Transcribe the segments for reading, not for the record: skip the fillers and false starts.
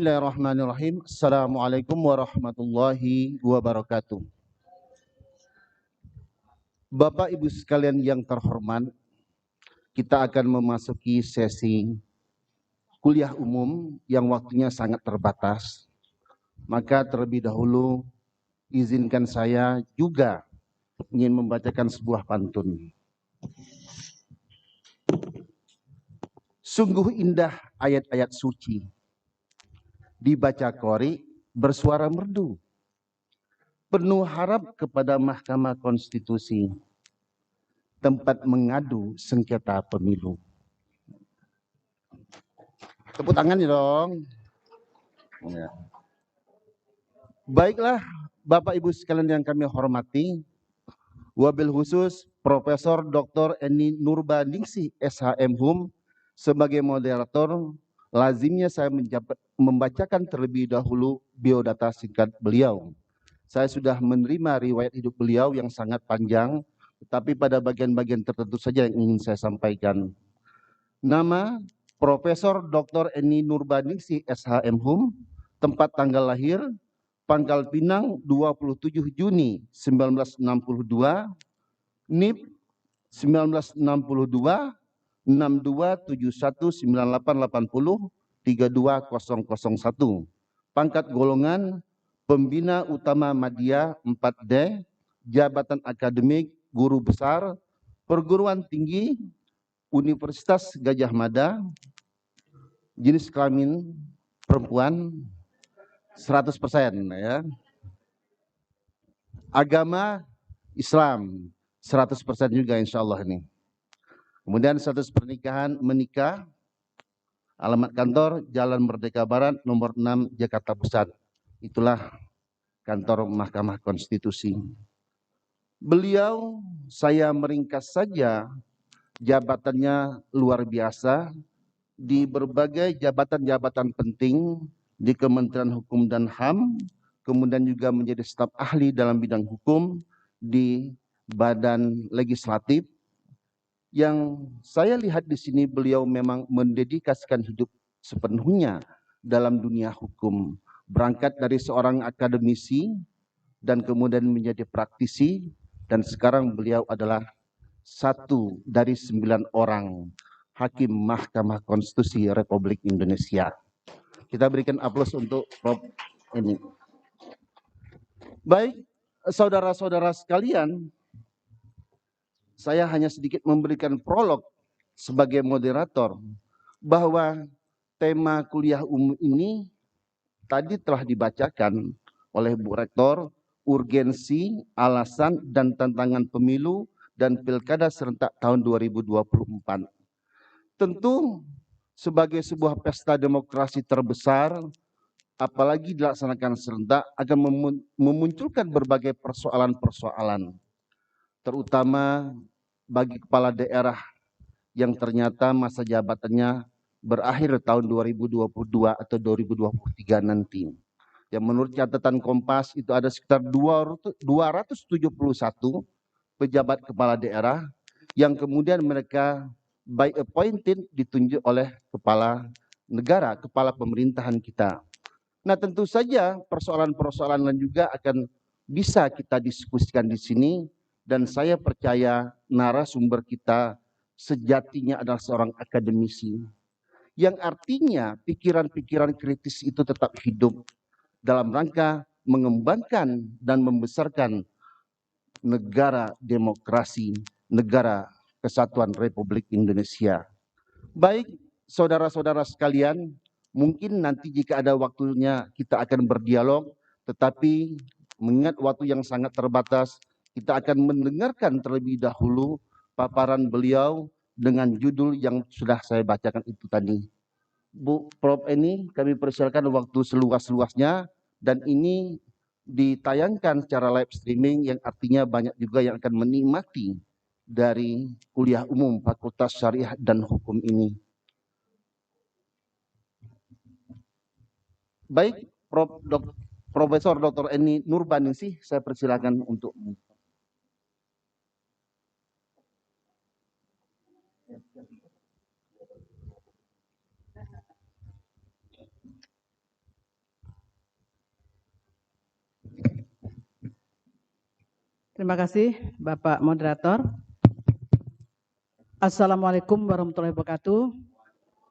Bismillahirrahmanirrahim. Assalamualaikum warahmatullahi wabarakatuh. Bapak Ibu sekalian yang terhormat, kita akan memasuki sesi kuliah umum yang waktunya sangat terbatas. Maka terlebih dahulu izinkan saya juga ingin membacakan sebuah pantun. Sungguh indah ayat-ayat suci, dibaca qori bersuara merdu, penuh harap kepada Mahkamah Konstitusi, tempat mengadu sengketa pemilu. Tepuk tangan ya dong. Ya. Baiklah, Bapak Ibu sekalian yang kami hormati, wabil khusus Profesor Dr. Eni Nurbaningsih SHM HUM sebagai moderator, lazimnya saya membacakan terlebih dahulu biodata singkat beliau. Saya sudah menerima riwayat hidup beliau yang sangat panjang, tetapi pada bagian-bagian tertentu saja yang ingin saya sampaikan. Nama Profesor Dr. Eni Nurbaningsih SHM HUM, tempat tanggal lahir Pangkal Pinang 27 Juni 1962, NIP 1962 62719880 32001. Pangkat golongan Pembina Utama Madya 4D, jabatan akademik guru besar, perguruan tinggi Universitas Gadjah Mada, jenis kelamin perempuan 100% ya. Agama Islam 100% juga insya Allah ini. Kemudian status pernikahan menikah, alamat kantor Jalan Merdeka Barat nomor 6 Jakarta Pusat. Itulah kantor Mahkamah Konstitusi. Beliau, saya meringkas saja, jabatannya luar biasa di berbagai jabatan-jabatan penting di Kementerian Hukum dan HAM, kemudian juga menjadi staf ahli dalam bidang hukum di Badan Legislatif. Yang saya lihat di sini beliau memang mendedikasikan hidup sepenuhnya dalam dunia hukum. Berangkat dari seorang akademisi dan kemudian menjadi praktisi, dan sekarang beliau adalah satu dari 9 orang Hakim Mahkamah Konstitusi Republik Indonesia. Kita berikan aplaus untuk Prof. ini. Baik, saudara-saudara sekalian, saya hanya sedikit memberikan prolog sebagai moderator bahwa tema kuliah umum ini tadi telah dibacakan oleh Bu Rektor, urgensi, alasan, dan tantangan pemilu dan pilkada serentak tahun 2024. Tentu sebagai sebuah pesta demokrasi terbesar, apalagi dilaksanakan serentak, akan memunculkan berbagai persoalan-persoalan, terutama bagi kepala daerah yang ternyata masa jabatannya berakhir tahun 2022 atau 2023 nanti. Yang menurut catatan Kompas itu ada sekitar 271 pejabat kepala daerah yang kemudian mereka by appointed ditunjuk oleh kepala negara, kepala pemerintahan kita. Nah, tentu saja persoalan-persoalan lain juga akan bisa kita diskusikan di sini, dan saya percaya narasumber kita sejatinya adalah seorang akademisi, yang artinya pikiran-pikiran kritis itu tetap hidup dalam rangka mengembangkan dan membesarkan negara demokrasi, negara kesatuan Republik Indonesia. Baik, saudara-saudara sekalian, mungkin nanti jika ada waktunya kita akan berdialog, tetapi mengingat waktu yang sangat terbatas, kita akan mendengarkan terlebih dahulu paparan beliau dengan judul yang sudah saya bacakan itu tadi. Bu Prof. Eni, kami persilakan waktu seluas-luasnya, dan ini ditayangkan secara live streaming yang artinya banyak juga yang akan menikmati dari kuliah umum Fakultas Syariah dan Hukum ini. Baik, Profesor Dr. Eni Nurbaningsih, saya persilakan untuk. Terima kasih Bapak Moderator. Assalamualaikum warahmatullahi wabarakatuh.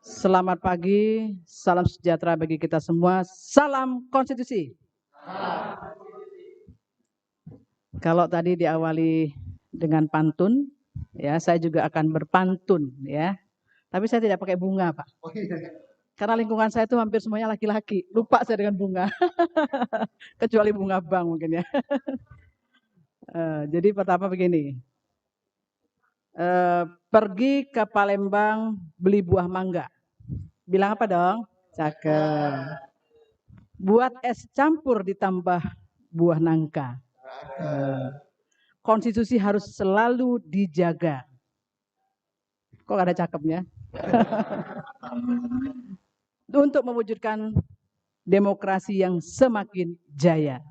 Selamat pagi, salam sejahtera bagi kita semua. Salam konstitusi. Kalau tadi diawali dengan pantun, ya saya juga akan berpantun, ya. Tapi saya tidak pakai bunga, Pak. Karena lingkungan saya itu hampir semuanya laki-laki. Lupa saya dengan bunga. Kecuali bunga bank mungkin ya. Jadi pertama begini. Pergi ke Palembang beli buah mangga. Bilang apa dong? Cakep. Buat es campur ditambah buah nangka. Konstitusi harus selalu dijaga. Kok ada cakepnya? Untuk mewujudkan demokrasi yang semakin jaya.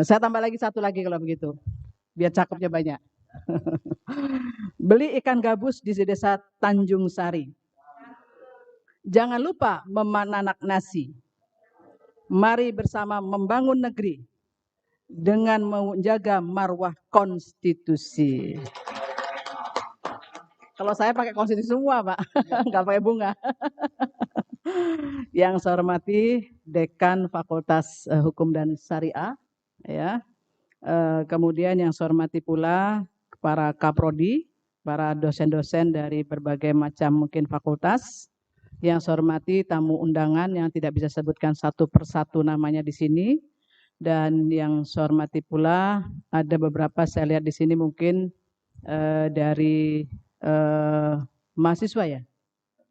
Saya tambah lagi satu lagi kalau begitu, biar cakepnya banyak. Beli ikan gabus di desa Tanjung Sari. Jangan lupa memanak nasi. Mari bersama membangun negeri dengan menjaga marwah konstitusi. Kalau saya pakai konstitusi semua, Pak, nggak pakai bunga. Yang saya hormati Dekan Fakultas Hukum dan Syariah, ya. Kemudian yang saya hormati pula para kaprodi, para dosen-dosen dari berbagai macam mungkin fakultas. Yang saya hormati tamu undangan yang tidak bisa sebutkan satu persatu namanya di sini. Dan yang saya hormati pula ada beberapa saya lihat di sini mungkin dari mahasiswa ya,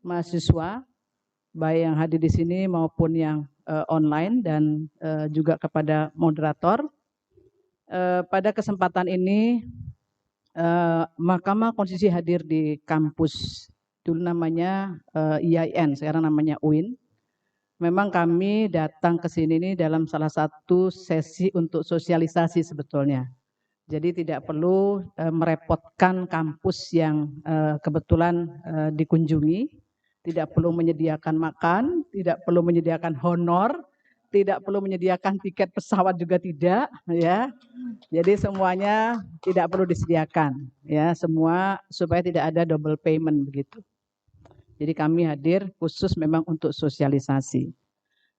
mahasiswa baik yang hadir di sini maupun yang online dan juga kepada moderator. Pada kesempatan ini Mahkamah Konstitusi hadir di kampus, dulu namanya IAIN, sekarang namanya UIN. Memang kami datang ke sini ini dalam salah satu sesi untuk sosialisasi sebetulnya. Jadi tidak perlu merepotkan kampus yang kebetulan dikunjungi, tidak perlu menyediakan makan, tidak perlu menyediakan honor, tidak perlu menyediakan tiket pesawat juga tidak, ya. Jadi semuanya tidak perlu disediakan, ya, semua supaya tidak ada double payment begitu. Jadi kami hadir khusus memang untuk sosialisasi.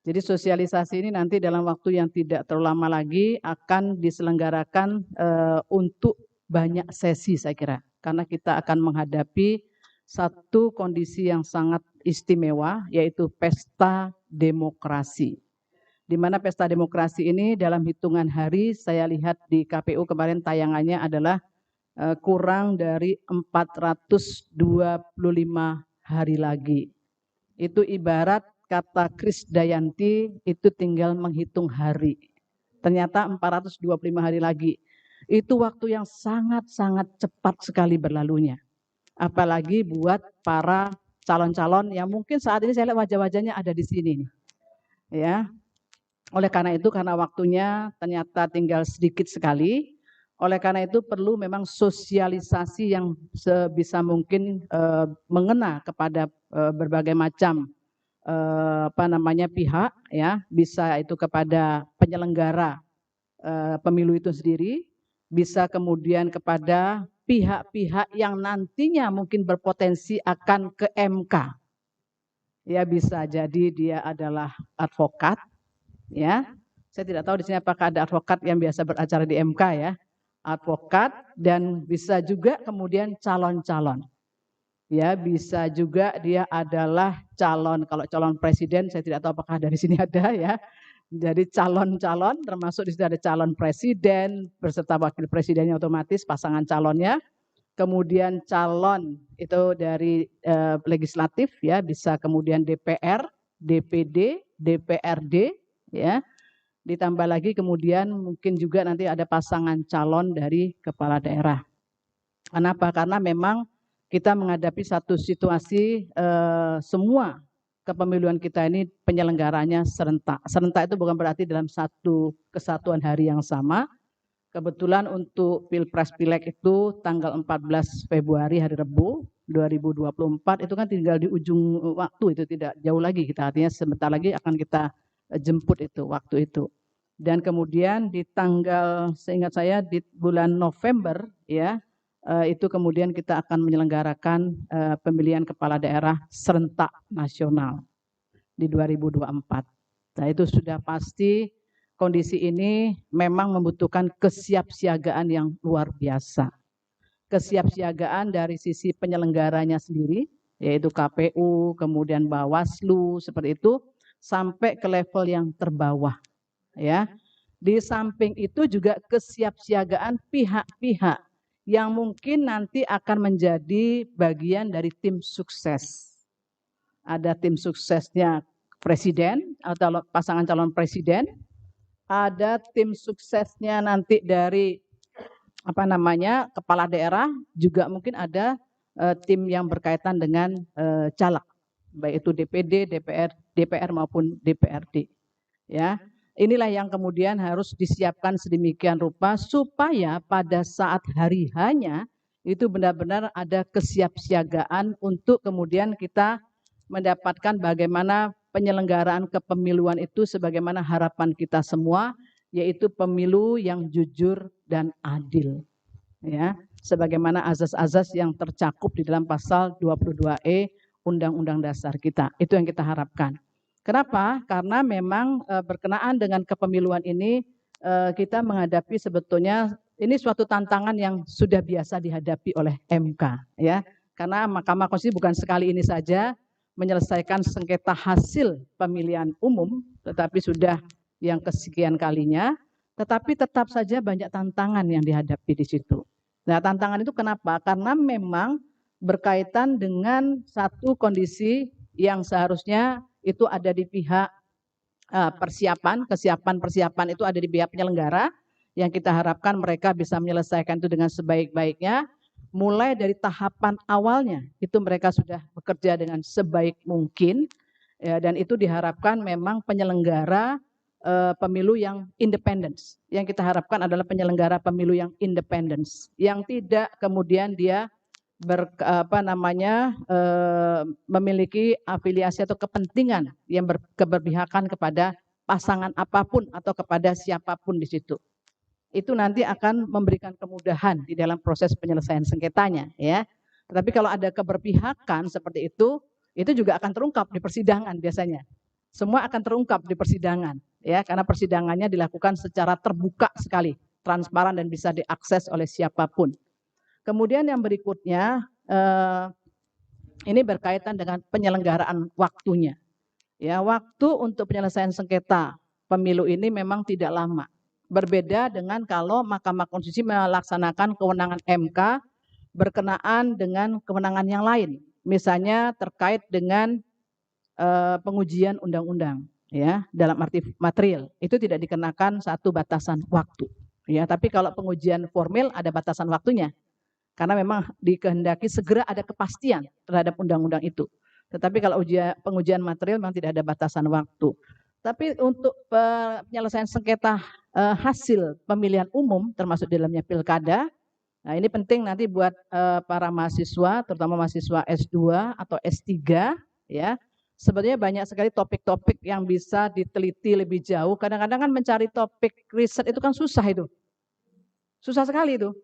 Jadi sosialisasi ini nanti dalam waktu yang tidak terlalu lama lagi akan diselenggarakan untuk banyak sesi saya kira. Karena kita akan menghadapi satu kondisi yang sangat istimewa yaitu pesta demokrasi. Di mana pesta demokrasi ini dalam hitungan hari saya lihat di KPU kemarin tayangannya adalah kurang dari 425 hari lagi. Itu ibarat kata Krisdayanti itu tinggal menghitung hari. Ternyata 425 hari lagi. Itu waktu yang sangat-sangat cepat sekali berlalunya. Apalagi buat para calon-calon yang mungkin saat ini saya lihat wajah-wajahnya ada di sini nih. Ya. Oleh karena itu karena waktunya ternyata tinggal sedikit sekali. Oleh karena itu perlu memang sosialisasi yang sebisa mungkin mengena kepada berbagai macam pihak, ya, bisa itu kepada penyelenggara pemilu itu sendiri, bisa kemudian kepada pihak-pihak yang nantinya mungkin berpotensi akan ke MK. Ya, bisa jadi dia adalah advokat, ya. Saya tidak tahu di sini apakah ada advokat yang biasa beracara di MK ya. Advokat dan bisa juga kemudian calon-calon. Ya, bisa juga dia adalah calon, kalau calon presiden saya tidak tahu apakah dari sini ada ya. Jadi calon-calon termasuk di situ ada calon presiden beserta wakil presidennya otomatis pasangan calonnya. Kemudian calon itu dari legislatif ya, bisa kemudian DPR, DPD, DPRD ya. Ditambah lagi kemudian mungkin juga nanti ada pasangan calon dari kepala daerah. Kenapa? Karena memang kita menghadapi satu situasi semua kepemiluan kita ini penyelenggaranya serentak. Serentak itu bukan berarti dalam satu kesatuan hari yang sama. Kebetulan untuk Pilpres Pileg itu tanggal 14 Februari hari Rabu 2024 itu kan tinggal di ujung waktu, itu tidak jauh lagi kita, artinya sebentar lagi akan kita jemput itu waktu itu. Dan kemudian di tanggal, seingat saya di bulan November ya, itu kemudian kita akan menyelenggarakan pemilihan kepala daerah serentak nasional di 2024. Nah, itu sudah pasti kondisi ini memang membutuhkan kesiapsiagaan yang luar biasa. Kesiapsiagaan dari sisi penyelenggaranya sendiri, yaitu KPU, kemudian Bawaslu, seperti itu, sampai ke level yang terbawah. Ya, di samping itu juga kesiapsiagaan pihak-pihak yang mungkin nanti akan menjadi bagian dari tim sukses. Ada tim suksesnya presiden atau pasangan calon presiden, ada tim suksesnya nanti dari kepala daerah, juga mungkin ada tim yang berkaitan dengan caleg, baik itu DPD, DPR maupun DPRD. Ya, inilah yang kemudian harus disiapkan sedemikian rupa supaya pada saat hari H-nya itu benar-benar ada kesiapsiagaan untuk kemudian kita mendapatkan bagaimana penyelenggaraan kepemiluan itu sebagaimana harapan kita semua, yaitu pemilu yang jujur dan adil. Ya, sebagaimana azas-azas yang tercakup di dalam pasal 22E Undang-Undang Dasar kita. Itu yang kita harapkan. Kenapa? Karena memang berkenaan dengan kepemiluan ini kita menghadapi sebetulnya ini suatu tantangan yang sudah biasa dihadapi oleh MK, ya. Karena Mahkamah Konstitusi bukan sekali ini saja menyelesaikan sengketa hasil pemilihan umum, tetapi sudah yang kesekian kalinya, tetapi tetap saja banyak tantangan yang dihadapi di situ. Nah, tantangan itu kenapa? Karena memang berkaitan dengan satu kondisi yang seharusnya itu ada di pihak persiapan itu ada di pihak penyelenggara, yang kita harapkan mereka bisa menyelesaikan itu dengan sebaik-baiknya. Mulai dari tahapan awalnya itu mereka sudah bekerja dengan sebaik mungkin, ya, dan itu diharapkan memang penyelenggara pemilu yang independen. Yang kita harapkan adalah penyelenggara pemilu yang independen, yang tidak kemudian dia memiliki afiliasi atau kepentingan yang keberpihakan kepada pasangan apapun atau kepada siapapun di situ. Itu nanti akan memberikan kemudahan di dalam proses penyelesaian sengketanya, ya. Tetapi kalau ada keberpihakan seperti itu juga akan terungkap di persidangan biasanya. Semua akan terungkap di persidangan, ya, karena persidangannya dilakukan secara terbuka sekali, transparan dan bisa diakses oleh siapapun. Kemudian yang berikutnya ini berkaitan dengan penyelenggaraan waktunya. Ya, waktu untuk penyelesaian sengketa pemilu ini memang tidak lama. Berbeda dengan kalau Mahkamah Konstitusi melaksanakan kewenangan MK berkenaan dengan kewenangan yang lain. Misalnya terkait dengan pengujian undang-undang, ya, dalam arti material. Itu tidak dikenakan satu batasan waktu. Ya, tapi kalau pengujian formil ada batasan waktunya. Karena memang dikehendaki segera ada kepastian terhadap undang-undang itu. Tetapi kalau pengujian material memang tidak ada batasan waktu. Tapi untuk penyelesaian sengketa hasil pemilihan umum termasuk di dalamnya pilkada, nah ini penting nanti buat para mahasiswa, terutama mahasiswa S2 atau S3, ya. Sebenarnya banyak sekali topik-topik yang bisa diteliti lebih jauh. Kadang-kadang kan mencari topik riset itu kan susah itu. Susah sekali itu.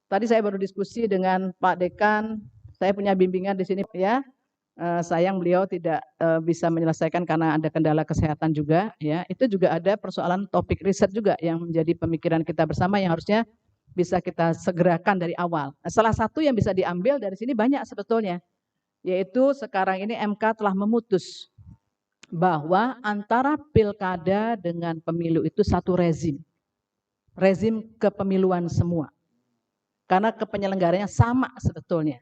Tadi saya baru diskusi dengan Pak Dekan, saya punya bimbingan di sini, ya. Sayang beliau tidak bisa menyelesaikan karena ada kendala kesehatan juga, ya. Itu juga ada persoalan topik riset juga yang menjadi pemikiran kita bersama yang harusnya bisa kita segerakan dari awal. Salah satu yang bisa diambil dari sini banyak sebetulnya, yaitu sekarang ini MK telah memutus bahwa antara pilkada dengan pemilu itu satu rezim kepemiluan semua. Karena kepenyelenggaranya sama sebetulnya,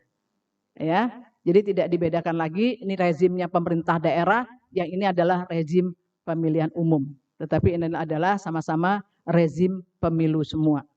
ya. Jadi tidak dibedakan lagi ini rezimnya pemerintah daerah, yang ini adalah rezim pemilihan umum. Tetapi ini adalah sama-sama rezim pemilu semua.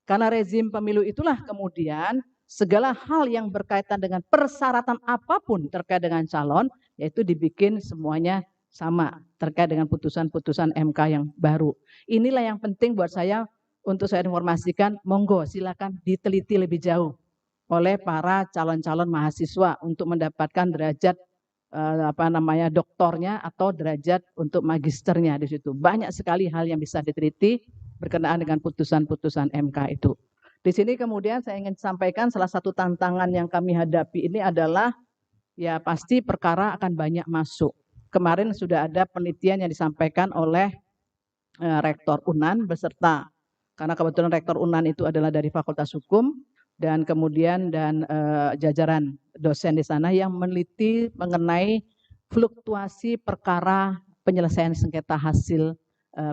Karena rezim pemilu itulah kemudian segala hal yang berkaitan dengan persyaratan apapun terkait dengan calon, yaitu dibikin semuanya sama terkait dengan putusan-putusan MK yang baru. Inilah yang penting buat saya. Untuk saya informasikan, monggo silakan diteliti lebih jauh oleh para calon-calon mahasiswa untuk mendapatkan derajat doktornya atau derajat untuk magisternya di situ. Banyak sekali hal yang bisa diteliti berkenaan dengan putusan-putusan MK itu. Di sini kemudian saya ingin sampaikan salah satu tantangan yang kami hadapi ini adalah ya pasti perkara akan banyak masuk. Kemarin sudah ada penelitian yang disampaikan oleh Rektor UNAN beserta, karena kebetulan Rektor UNAN itu adalah dari Fakultas Hukum dan kemudian jajaran dosen di sana yang meneliti mengenai fluktuasi perkara penyelesaian sengketa hasil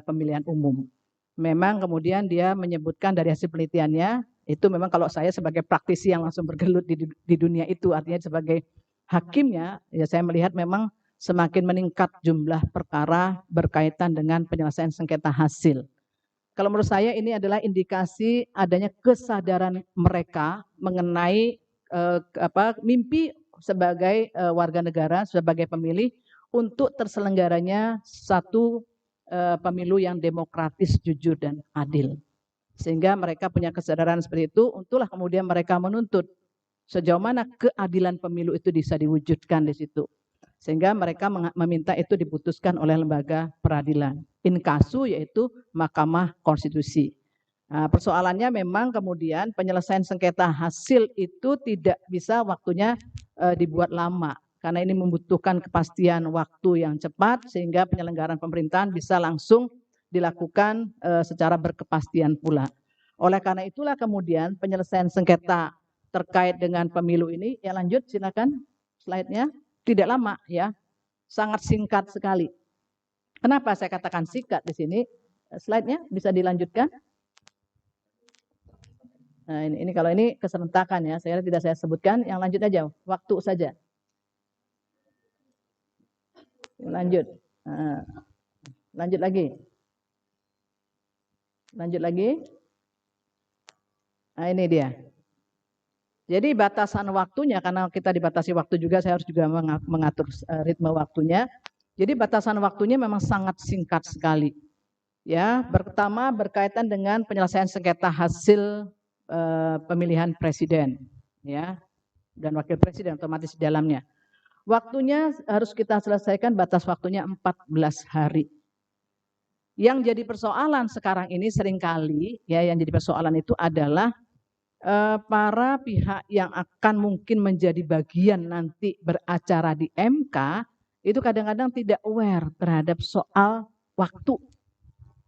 pemilihan umum. Memang kemudian dia menyebutkan dari hasil penelitiannya, itu memang kalau saya sebagai praktisi yang langsung bergelut di dunia itu, artinya sebagai hakimnya, ya saya melihat memang semakin meningkat jumlah perkara berkaitan dengan penyelesaian sengketa hasil. Kalau menurut saya ini adalah indikasi adanya kesadaran mereka mengenai mimpi sebagai warga negara, sebagai pemilih untuk terselenggaranya satu pemilu yang demokratis, jujur dan adil. Sehingga mereka punya kesadaran seperti itu, untuklah kemudian mereka menuntut sejauh mana keadilan pemilu itu bisa diwujudkan di situ. Sehingga mereka meminta itu diputuskan oleh lembaga peradilan. Inkasu yaitu Mahkamah Konstitusi. Nah, persoalannya memang kemudian penyelesaian sengketa hasil itu tidak bisa waktunya dibuat lama. Karena ini membutuhkan kepastian waktu yang cepat sehingga penyelenggaraan pemerintahan bisa langsung dilakukan secara berkepastian pula. Oleh karena itulah kemudian penyelesaian sengketa terkait dengan pemilu ini, ya lanjut silakan slide-nya. Tidak lama ya, sangat singkat sekali. Kenapa saya katakan singkat di sini? Slide-nya bisa dilanjutkan. Nah, ini kalau ini keserentakan ya, saya tidak saya sebutkan. Yang lanjut aja, waktu saja. Lanjut. Nah, lanjut lagi. Lanjut lagi. Nah, ini dia. Jadi batasan waktunya, karena kita dibatasi waktu juga, saya harus juga mengatur ritme waktunya. Jadi batasan waktunya memang sangat singkat sekali. Ya, pertama berkaitan dengan penyelesaian sengketa hasil pemilihan presiden, ya, dan wakil presiden otomatis di dalamnya. Waktunya harus kita selesaikan, batas waktunya 14 hari. Yang jadi persoalan sekarang ini seringkali, ya, yang jadi persoalan itu adalah para pihak yang akan mungkin menjadi bagian nanti beracara di MK itu kadang-kadang tidak aware terhadap soal waktu.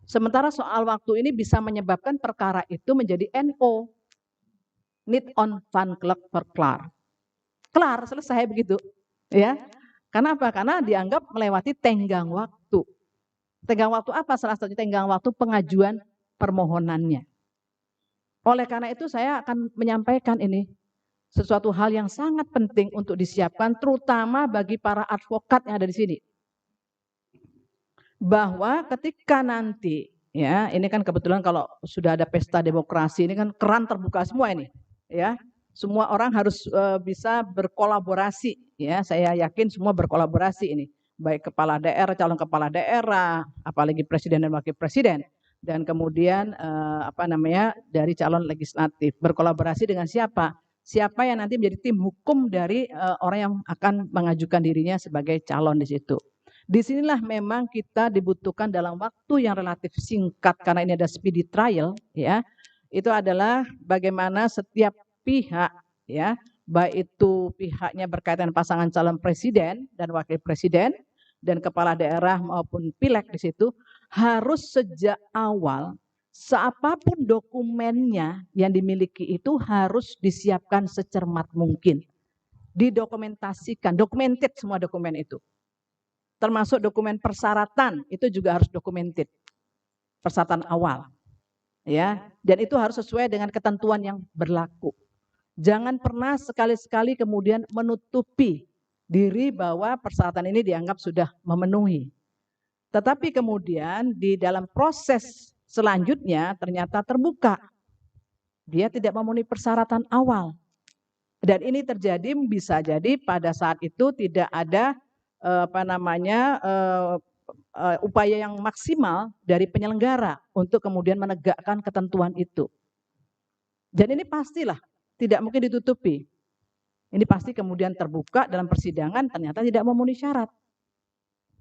Sementara soal waktu ini bisa menyebabkan perkara itu menjadi NO, need on van klok per klar. Kelar, selesai begitu. Ya. Karena apa? Karena dianggap melewati tenggang waktu. Tenggang waktu apa? Salah satu tenggang waktu pengajuan permohonannya. Oleh karena itu saya akan menyampaikan ini sesuatu hal yang sangat penting untuk disiapkan terutama bagi para advokat yang ada di sini. Bahwa ketika nanti ya, ini kan kebetulan kalau sudah ada pesta demokrasi ini kan keran terbuka semua ini, ya. Semua orang harus bisa berkolaborasi ya. Saya yakin semua berkolaborasi ini. Baik kepala daerah, calon kepala daerah, apalagi presiden dan wakil presiden. Dan kemudian dari calon legislatif berkolaborasi dengan siapa? Siapa yang nanti menjadi tim hukum dari orang yang akan mengajukan dirinya sebagai calon di situ. Disinilah memang kita dibutuhkan dalam waktu yang relatif singkat karena ini ada speedy trial, ya. Itu adalah bagaimana setiap pihak, ya, baik itu pihaknya berkaitan pasangan calon presiden dan wakil presiden dan kepala daerah maupun pileg di situ harus sejak awal seapapun dokumennya yang dimiliki itu harus disiapkan secermat mungkin. Didokumentasikan, documented semua dokumen itu. Termasuk dokumen persyaratan itu juga harus documented. Persyaratan awal. Ya, dan itu harus sesuai dengan ketentuan yang berlaku. Jangan pernah sekali-sekali kemudian menutupi diri bahwa persyaratan ini dianggap sudah memenuhi. Tetapi kemudian di dalam proses selanjutnya ternyata terbuka. Dia tidak memenuhi persyaratan awal. Dan ini terjadi bisa jadi pada saat itu tidak ada upaya yang maksimal dari penyelenggara untuk kemudian menegakkan ketentuan itu. Dan ini pastilah tidak mungkin ditutupi. Ini pasti kemudian terbuka dalam persidangan ternyata tidak memenuhi syarat.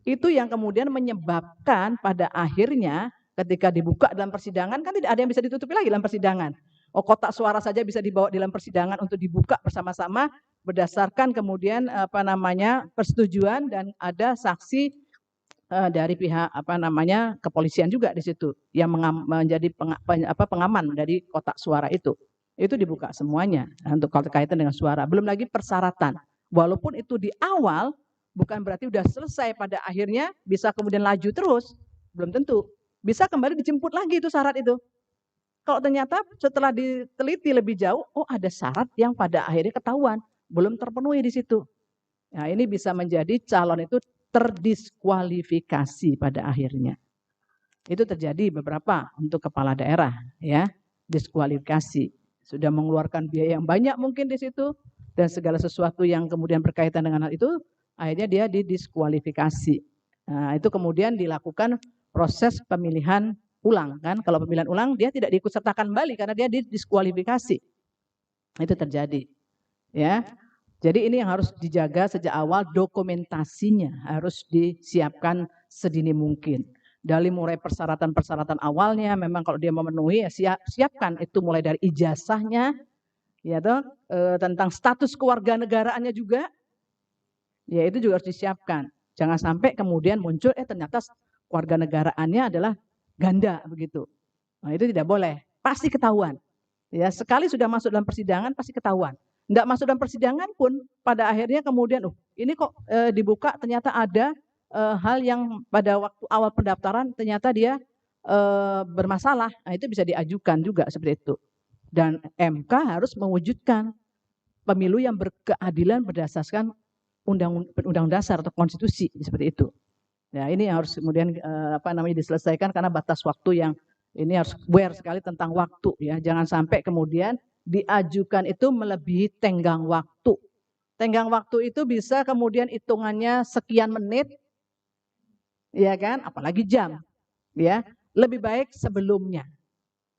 Itu yang kemudian menyebabkan pada akhirnya ketika dibuka dalam persidangan kan tidak ada yang bisa ditutupi lagi dalam persidangan. Oh, kotak suara saja bisa dibawa dalam persidangan untuk dibuka bersama-sama berdasarkan kemudian persetujuan dan ada saksi dari pihak kepolisian juga di situ yang menjadi pengaman dari kotak suara itu. Itu dibuka semuanya untuk kaitan dengan suara. Belum lagi persyaratan. Walaupun itu di awal bukan berarti sudah selesai pada akhirnya bisa kemudian laju terus. Belum tentu. Bisa kembali dijemput lagi itu syarat itu. Kalau ternyata setelah diteliti lebih jauh, oh ada syarat yang pada akhirnya ketahuan belum terpenuhi di situ. Nah, ini bisa menjadi calon itu terdiskualifikasi pada akhirnya. Itu terjadi beberapa untuk kepala daerah, ya, diskualifikasi. Sudah mengeluarkan biaya yang banyak mungkin di situ dan segala sesuatu yang kemudian berkaitan dengan hal itu, akhirnya dia didiskualifikasi. Nah, itu kemudian dilakukan proses pemilihan ulang kan. Kalau pemilihan ulang dia tidak diikutsertakan kembali karena dia didiskualifikasi. Itu terjadi. Ya. Jadi ini yang harus dijaga sejak awal, dokumentasinya harus disiapkan sedini mungkin. Dari mulai persyaratan-persyaratan awalnya, memang kalau dia memenuhi ya siapkan itu mulai dari ijazahnya, ya toh, tentang status kewarganegaraannya juga, ya itu juga harus disiapkan. Jangan sampai kemudian muncul ternyata kewarganegaraannya adalah ganda begitu. Nah itu tidak boleh, pasti ketahuan. Ya sekali sudah masuk dalam persidangan pasti ketahuan. Tidak masuk dalam persidangan pun pada akhirnya kemudian ini kok dibuka ternyata ada hal yang pada waktu awal pendaftaran ternyata dia bermasalah. Nah, itu bisa diajukan juga seperti itu. Dan MK harus mewujudkan pemilu yang berkeadilan berdasarkan undang dasar atau konstitusi seperti itu. Nah, ini harus kemudian diselesaikan karena batas waktu yang ini harus aware sekali tentang waktu ya. Jangan sampai kemudian diajukan itu melebihi tenggang waktu. Tenggang waktu itu bisa kemudian hitungannya sekian menit, ya kan? Apalagi jam, ya. Lebih baik sebelumnya.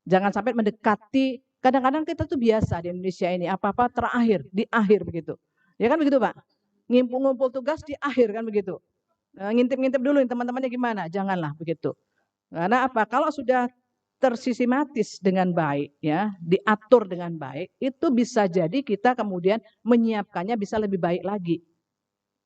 Jangan sampai mendekati. Kadang-kadang kita tuh biasa di Indonesia ini apa-apa terakhir, di akhir begitu. Ya kan begitu Pak? Ngumpul tugas di akhir kan begitu. Ngintip-ngintip dulu teman-temannya gimana? Janganlah begitu. Karena apa? Kalau sudah tersistematis dengan baik ya, diatur dengan baik, itu bisa jadi kita kemudian menyiapkannya bisa lebih baik lagi.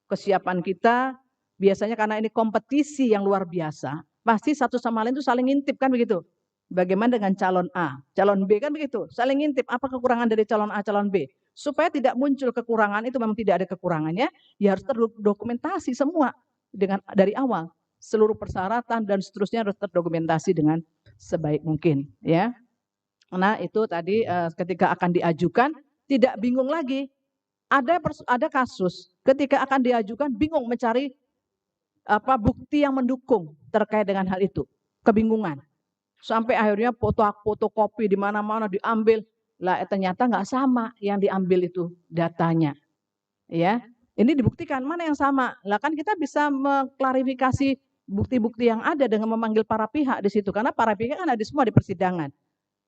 Kesiapan kita biasanya karena ini kompetisi yang luar biasa, pasti satu sama lain itu saling ngintip kan begitu. Bagaimana dengan calon A, calon B kan begitu, saling ngintip apa kekurangan dari calon A, calon B. Supaya tidak muncul kekurangan itu memang tidak ada kekurangannya, ya harus terdokumentasi semua dari awal. Seluruh persyaratan dan seterusnya harus terdokumentasi dengan sebaik mungkin ya. Nah itu tadi ketika akan diajukan tidak bingung lagi. Ada kasus ketika akan diajukan bingung mencari bukti yang mendukung terkait dengan hal itu, kebingungan. Sampai akhirnya fotokopi di mana-mana diambil, lah ternyata nggak sama yang diambil itu datanya. Ya, ini dibuktikan mana yang sama. Lah kan kita bisa mengklarifikasi bukti-bukti yang ada dengan memanggil para pihak di situ karena para pihak kan ada semua di persidangan.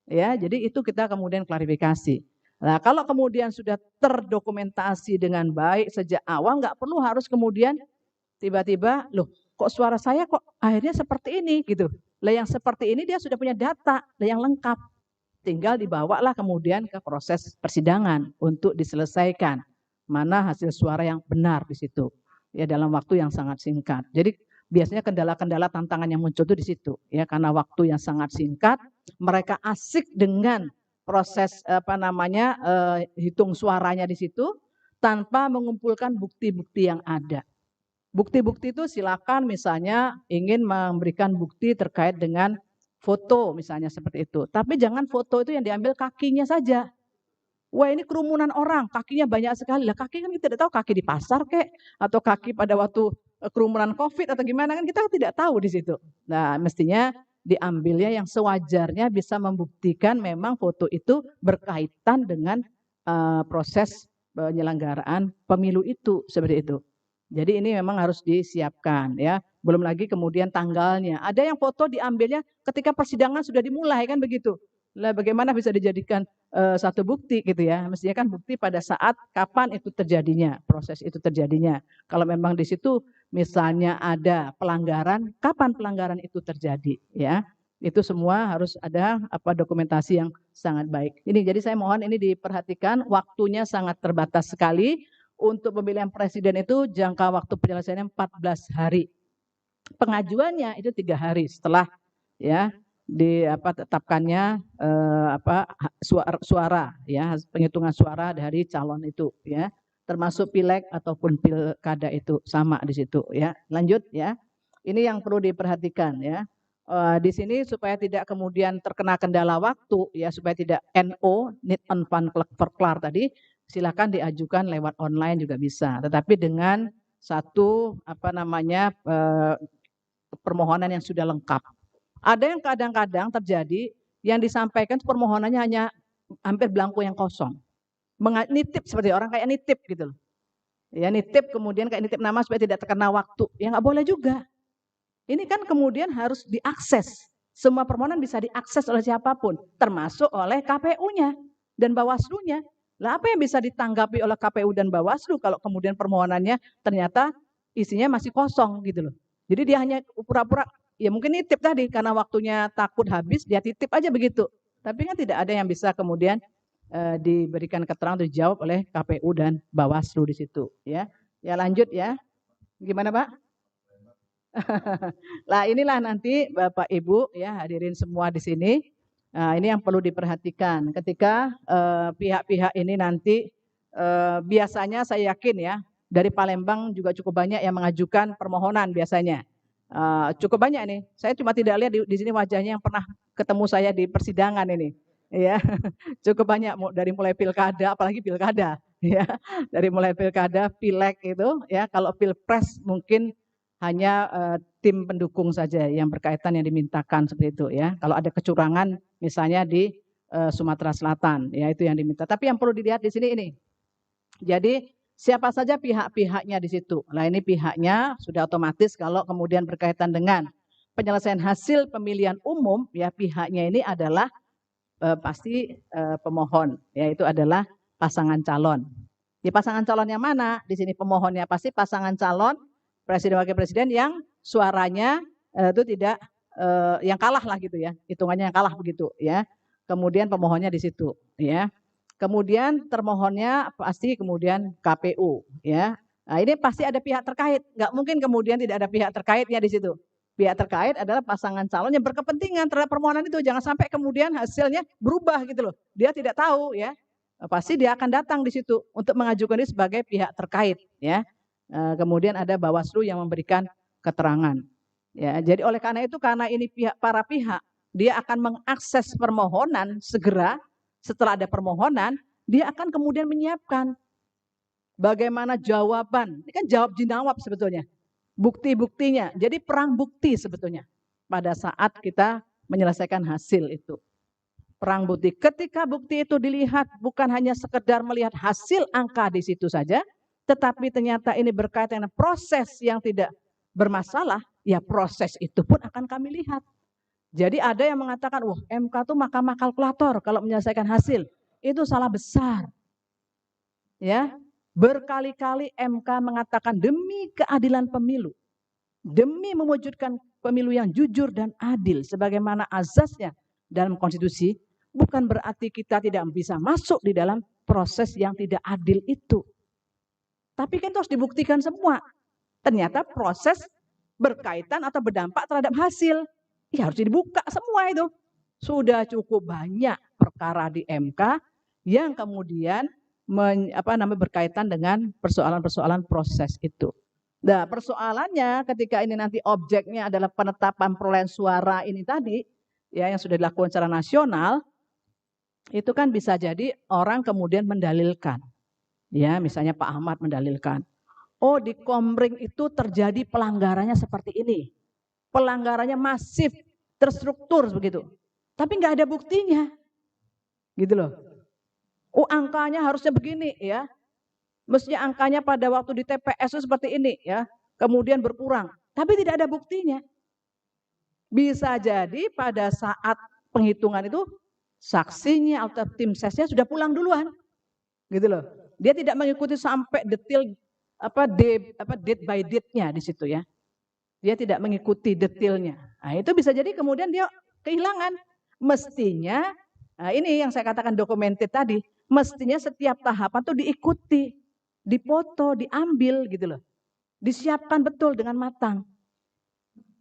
Ya, jadi itu kita kemudian klarifikasi. Nah, kalau kemudian sudah terdokumentasi dengan baik sejak awal nggak perlu harus kemudian tiba-tiba loh kok suara saya kok akhirnya seperti ini gitu. Lah yang seperti ini dia sudah punya data yang lengkap. Tinggal dibawalah kemudian ke proses persidangan untuk diselesaikan. Mana hasil suara yang benar di situ. Ya dalam waktu yang sangat singkat. Jadi biasanya kendala-kendala tantangan yang muncul itu di situ ya karena waktu yang sangat singkat mereka asik dengan proses hitung suaranya di situ tanpa mengumpulkan bukti-bukti yang ada. Bukti-bukti itu silakan misalnya ingin memberikan bukti terkait dengan foto misalnya seperti itu. Tapi jangan foto itu yang diambil kakinya saja. Wah ini kerumunan orang, kakinya banyak sekali. Lah kaki kan kita tidak tahu kaki di pasar kek atau kaki pada waktu kerumunan COVID atau gimana kan kita tidak tahu di situ. Nah, mestinya diambilnya yang sewajarnya bisa membuktikan memang foto itu berkaitan dengan proses penyelenggaraan pemilu itu seperti itu. Jadi ini memang harus disiapkan ya. Belum lagi kemudian tanggalnya. Ada yang foto diambilnya ketika persidangan sudah dimulai kan begitu. Lah bagaimana bisa dijadikan satu bukti gitu ya. Mestinya kan bukti pada saat kapan itu terjadinya, proses itu terjadinya. Kalau memang di situ misalnya ada pelanggaran, kapan pelanggaran itu terjadi ya. Itu semua harus ada dokumentasi yang sangat baik. Ini jadi saya mohon ini diperhatikan, waktunya sangat terbatas sekali. Untuk pemilihan presiden itu jangka waktu penyelesaiannya 14 hari. Pengajuannya itu 3 hari setelah ya ditetapkannya suara ya, penghitungan suara dari calon itu ya, termasuk pileg ataupun pilkada itu sama di situ ya. Lanjut ya. Ini yang perlu diperhatikan ya. Di sini supaya tidak kemudian terkena kendala waktu ya, supaya tidak NO need on fund verklar tadi, silakan diajukan lewat online juga bisa, tetapi dengan satu permohonan yang sudah lengkap. Ada yang kadang-kadang terjadi yang disampaikan permohonannya hanya hampir belangko yang kosong. Nitip seperti orang kayak nitip gitu loh. Ya nitip kemudian kayak nitip nama supaya tidak terkena waktu. Ya nggak boleh juga. Ini kan kemudian harus diakses. Semua permohonan bisa diakses oleh siapapun, termasuk oleh KPU-nya dan Bawaslu-nya. Lah apa yang bisa ditanggapi oleh KPU dan Bawaslu kalau kemudian permohonannya ternyata isinya masih kosong gitu loh. Jadi dia hanya pura-pura ya mungkin nitip tadi karena waktunya takut habis dia titip aja begitu. Tapi kan tidak ada yang bisa kemudian diberikan keterangan dijawab oleh KPU dan Bawaslu di situ ya. Ya lanjut ya. Gimana Pak? Lah inilah nanti Bapak Ibu ya hadirin semua di sini. Nah, ini yang perlu diperhatikan ketika pihak-pihak ini nanti biasanya saya yakin ya dari Palembang juga cukup banyak yang mengajukan permohonan biasanya. Cukup banyak nih. Saya cuma tidak lihat di sini wajahnya yang pernah ketemu saya di persidangan ini. Ya, cukup banyak dari mulai pilkada, apalagi pilkada, ya, dari mulai pilkada, pileg itu, ya, kalau pilpres mungkin hanya tim pendukung saja yang berkaitan yang dimintakan seperti itu, ya. Kalau ada kecurangan, misalnya di Sumatera Selatan, ya itu yang diminta. Tapi yang perlu dilihat di sini ini. Jadi siapa saja pihak-pihaknya di situ. Nah ini pihaknya sudah otomatis kalau kemudian berkaitan dengan penyelesaian hasil pemilihan umum, ya pihaknya ini adalah pasti pemohon, yaitu adalah pasangan calon. Di pasangan calon yang mana? Di sini pemohonnya pasti pasangan calon presiden wakil presiden yang suaranya itu tidak yang kalah lah gitu ya, hitungannya yang kalah begitu ya. Kemudian pemohonnya di situ ya. Kemudian termohonnya pasti kemudian KPU ya. Nah ini pasti ada pihak terkait, nggak mungkin kemudian tidak ada pihak terkaitnya di situ. Pihak terkait adalah pasangan calon yang berkepentingan terhadap permohonan itu, jangan sampai kemudian hasilnya berubah gitu loh. Dia tidak tahu ya. Pasti dia akan datang di situ untuk mengajukan diri sebagai pihak terkait ya. Kemudian ada Bawaslu yang memberikan keterangan. Ya, jadi oleh karena itu karena ini para pihak dia akan mengakses permohonan segera setelah ada permohonan, dia akan kemudian menyiapkan bagaimana jawaban. Ini kan jawab jinawab sebetulnya. Bukti-buktinya. Jadi perang bukti sebetulnya pada saat kita menyelesaikan hasil itu. Perang bukti. Ketika bukti itu dilihat bukan hanya sekedar melihat hasil angka di situ saja, tetapi ternyata ini berkaitan dengan proses yang tidak bermasalah, ya proses itu pun akan kami lihat. Jadi ada yang mengatakan, wah MK itu mahkamah kalkulator kalau menyelesaikan hasil. Itu salah besar. Ya, berkali-kali MK mengatakan demi keadilan pemilu, demi mewujudkan pemilu yang jujur dan adil sebagaimana azasnya dalam konstitusi, bukan berarti kita tidak bisa masuk di dalam proses yang tidak adil itu. Tapi kan itu harus dibuktikan semua. Ternyata proses berkaitan atau berdampak terhadap hasil. Ya harus dibuka semua itu. Sudah cukup banyak perkara di MK yang kemudian berkaitan dengan persoalan-persoalan proses itu. Nah, persoalannya ketika ini nanti objeknya adalah penetapan perolehan suara ini tadi, ya yang sudah dilakukan secara nasional, itu kan bisa jadi orang kemudian mendalilkan. Ya, misalnya Pak Ahmad mendalilkan, oh di Komring itu terjadi pelanggarannya seperti ini. Pelanggarannya masif, terstruktur begitu. Tapi nggak ada buktinya. Gitu loh. Oh angkanya harusnya begini ya. Mestinya angkanya pada waktu di TPS itu seperti ini ya. Kemudian berkurang. Tapi tidak ada buktinya. Bisa jadi pada saat penghitungan itu saksinya atau tim sesnya sudah pulang duluan, gitu loh. Dia tidak mengikuti sampai detail date by date-nya di situ ya. Dia tidak mengikuti detailnya. Nah, itu bisa jadi kemudian dia kehilangan. Mestinya, nah ini yang saya katakan documented tadi, mestinya setiap tahapan tuh diikuti, dipoto, diambil gitu loh. Disiapkan betul dengan matang.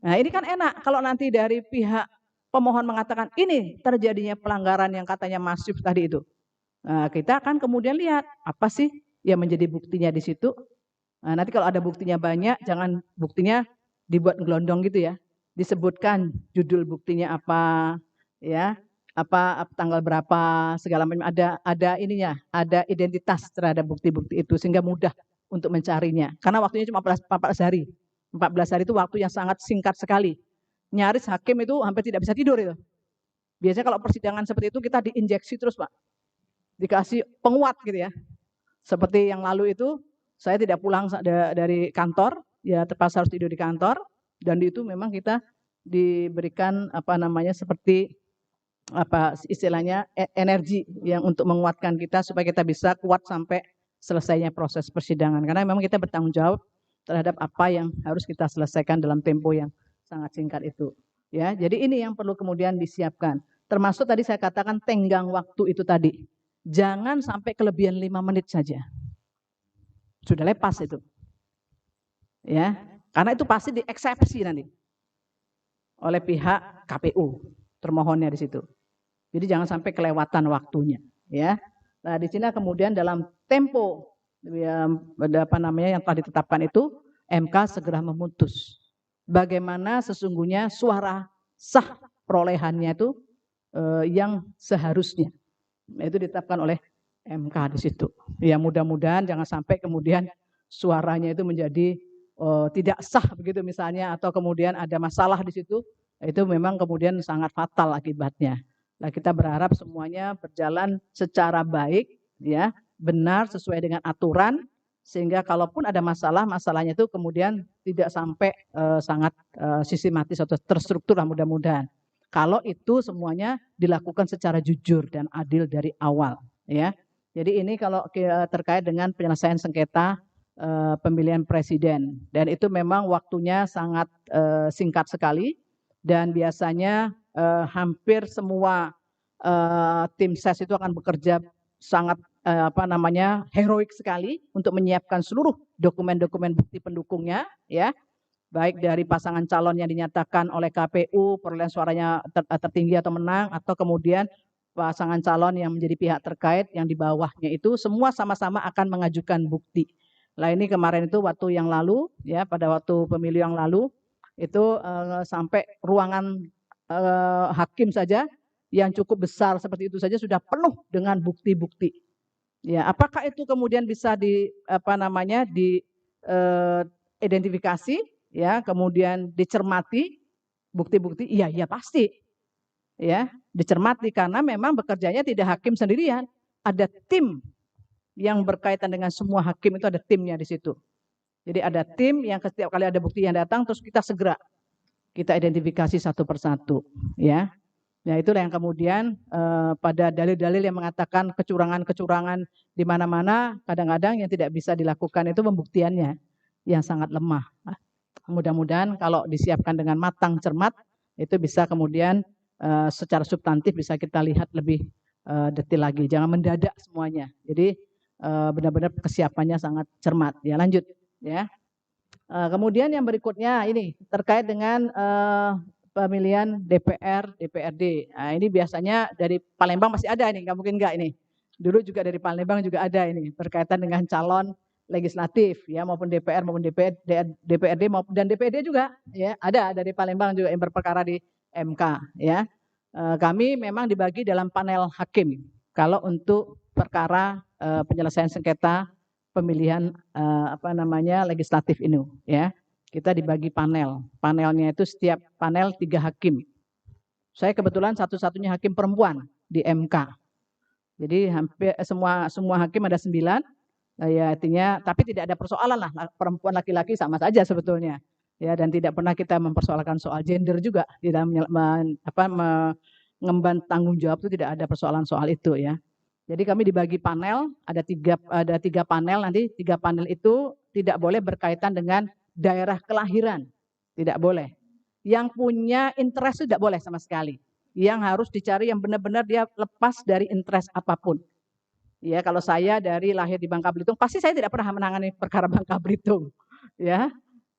Nah ini kan enak kalau nanti dari pihak pemohon mengatakan ini terjadinya pelanggaran yang katanya masif tadi itu. Nah, kita akan kemudian lihat apa sih yang menjadi buktinya di situ. Nah, nanti kalau ada buktinya banyak, jangan buktinya dibuat gelondong gitu ya. Disebutkan judul buktinya apa, ya, apa tanggal berapa, segala macam ada ininya, ada identitas terhadap bukti-bukti itu sehingga mudah untuk mencarinya. Karena waktunya cuma 14 hari. 14 hari itu waktu yang sangat singkat sekali. Nyaris hakim itu hampir tidak bisa tidur itu. Biasanya kalau persidangan seperti itu kita diinjeksi terus, Pak. Dikasih penguat gitu ya. Seperti yang lalu itu saya tidak pulang dari kantor, ya terpaksa harus tidur di kantor dan itu memang kita diberikan seperti istilahnya energi yang untuk menguatkan kita supaya kita bisa kuat sampai selesainya proses persidangan. Karena memang kita bertanggung jawab terhadap apa yang harus kita selesaikan dalam tempo yang sangat singkat itu. Ya, jadi ini yang perlu kemudian disiapkan. Termasuk tadi saya katakan tenggang waktu itu tadi. Jangan sampai kelebihan 5 menit saja. Sudah lepas itu. Ya, karena itu pasti dieksepsi nanti oleh pihak KPU, termohonnya di situ. Jadi jangan sampai kelewatan waktunya, ya. Nah, di sini kemudian dalam tempo yang telah ditetapkan itu MK segera memutus bagaimana sesungguhnya suara sah perolehannya itu yang seharusnya. Itu ditetapkan oleh MK di situ. Ya mudah-mudahan jangan sampai kemudian suaranya itu menjadi tidak sah begitu misalnya atau kemudian ada masalah di situ. Itu memang kemudian sangat fatal akibatnya. Nah, kita berharap semuanya berjalan secara baik, ya, benar sesuai dengan aturan, sehingga kalaupun ada masalah, masalahnya itu kemudian tidak sampai sangat sistematis atau terstruktur lah mudah-mudahan. Kalau itu semuanya dilakukan secara jujur dan adil dari awal, ya. Jadi ini kalau terkait dengan penyelesaian sengketa pemilihan presiden dan itu memang waktunya sangat singkat sekali dan biasanya hampir semua tim ses itu akan bekerja sangat heroik sekali untuk menyiapkan seluruh dokumen-dokumen bukti pendukungnya, ya, baik dari pasangan calon yang dinyatakan oleh KPU perolehan suaranya tertinggi atau menang, atau kemudian pasangan calon yang menjadi pihak terkait yang di bawahnya itu semua sama-sama akan mengajukan bukti. Nah ini kemarin itu waktu yang lalu, ya pada waktu pemilu yang lalu itu sampai ruangan hakim saja yang cukup besar seperti itu saja sudah penuh dengan bukti-bukti. Ya, apakah itu kemudian bisa identifikasi, ya, kemudian dicermati bukti-bukti? Iya pasti. Ya, dicermati karena memang bekerjanya tidak hakim sendirian, ada tim yang berkaitan dengan semua hakim itu ada timnya di situ. Jadi ada tim yang setiap kali ada bukti yang datang terus kita segera kita identifikasi satu persatu, ya. Nah itulah yang kemudian pada dalil-dalil yang mengatakan kecurangan-kecurangan di mana-mana kadang-kadang yang tidak bisa dilakukan itu pembuktiannya yang sangat lemah. Mudah-mudahan kalau disiapkan dengan matang cermat itu bisa kemudian secara substantif bisa kita lihat lebih detail lagi. Jangan mendadak semuanya. Jadi benar-benar kesiapannya sangat cermat. Ya lanjut, ya. Kemudian yang berikutnya ini terkait dengan pemilihan DPR, DPRD. Nah, ini biasanya dari Palembang masih ada ini, nggak mungkin nggak ini. Dulu juga dari Palembang juga ada ini berkaitan dengan calon legislatif, ya maupun DPR maupun DPRD maupun dan DPD juga, ya ada dari Palembang juga yang berperkara di MK, ya. Kami memang dibagi dalam panel hakim. Kalau untuk perkara penyelesaian sengketa pemilihan legislatif ini, ya. Kita dibagi panel. Panelnya itu setiap panel 3 hakim. Saya kebetulan satu-satunya hakim perempuan di MK. Jadi hampir semua hakim ada 9. Ya artinya tapi tidak ada persoalan lah perempuan laki-laki sama saja sebetulnya. Ya dan tidak pernah kita mempersoalkan soal gender juga di dalam ngemban tanggung jawab itu tidak ada persoalan soal itu ya. Jadi kami dibagi panel, ada tiga panel nanti, 3 panel itu tidak boleh berkaitan dengan daerah kelahiran, tidak boleh. Yang punya interest itu tidak boleh sama sekali. Yang harus dicari yang benar-benar dia lepas dari interest apapun. Ya, kalau saya dari lahir di Bangka Belitung, pasti saya tidak pernah menangani perkara Bangka Belitung. Ya,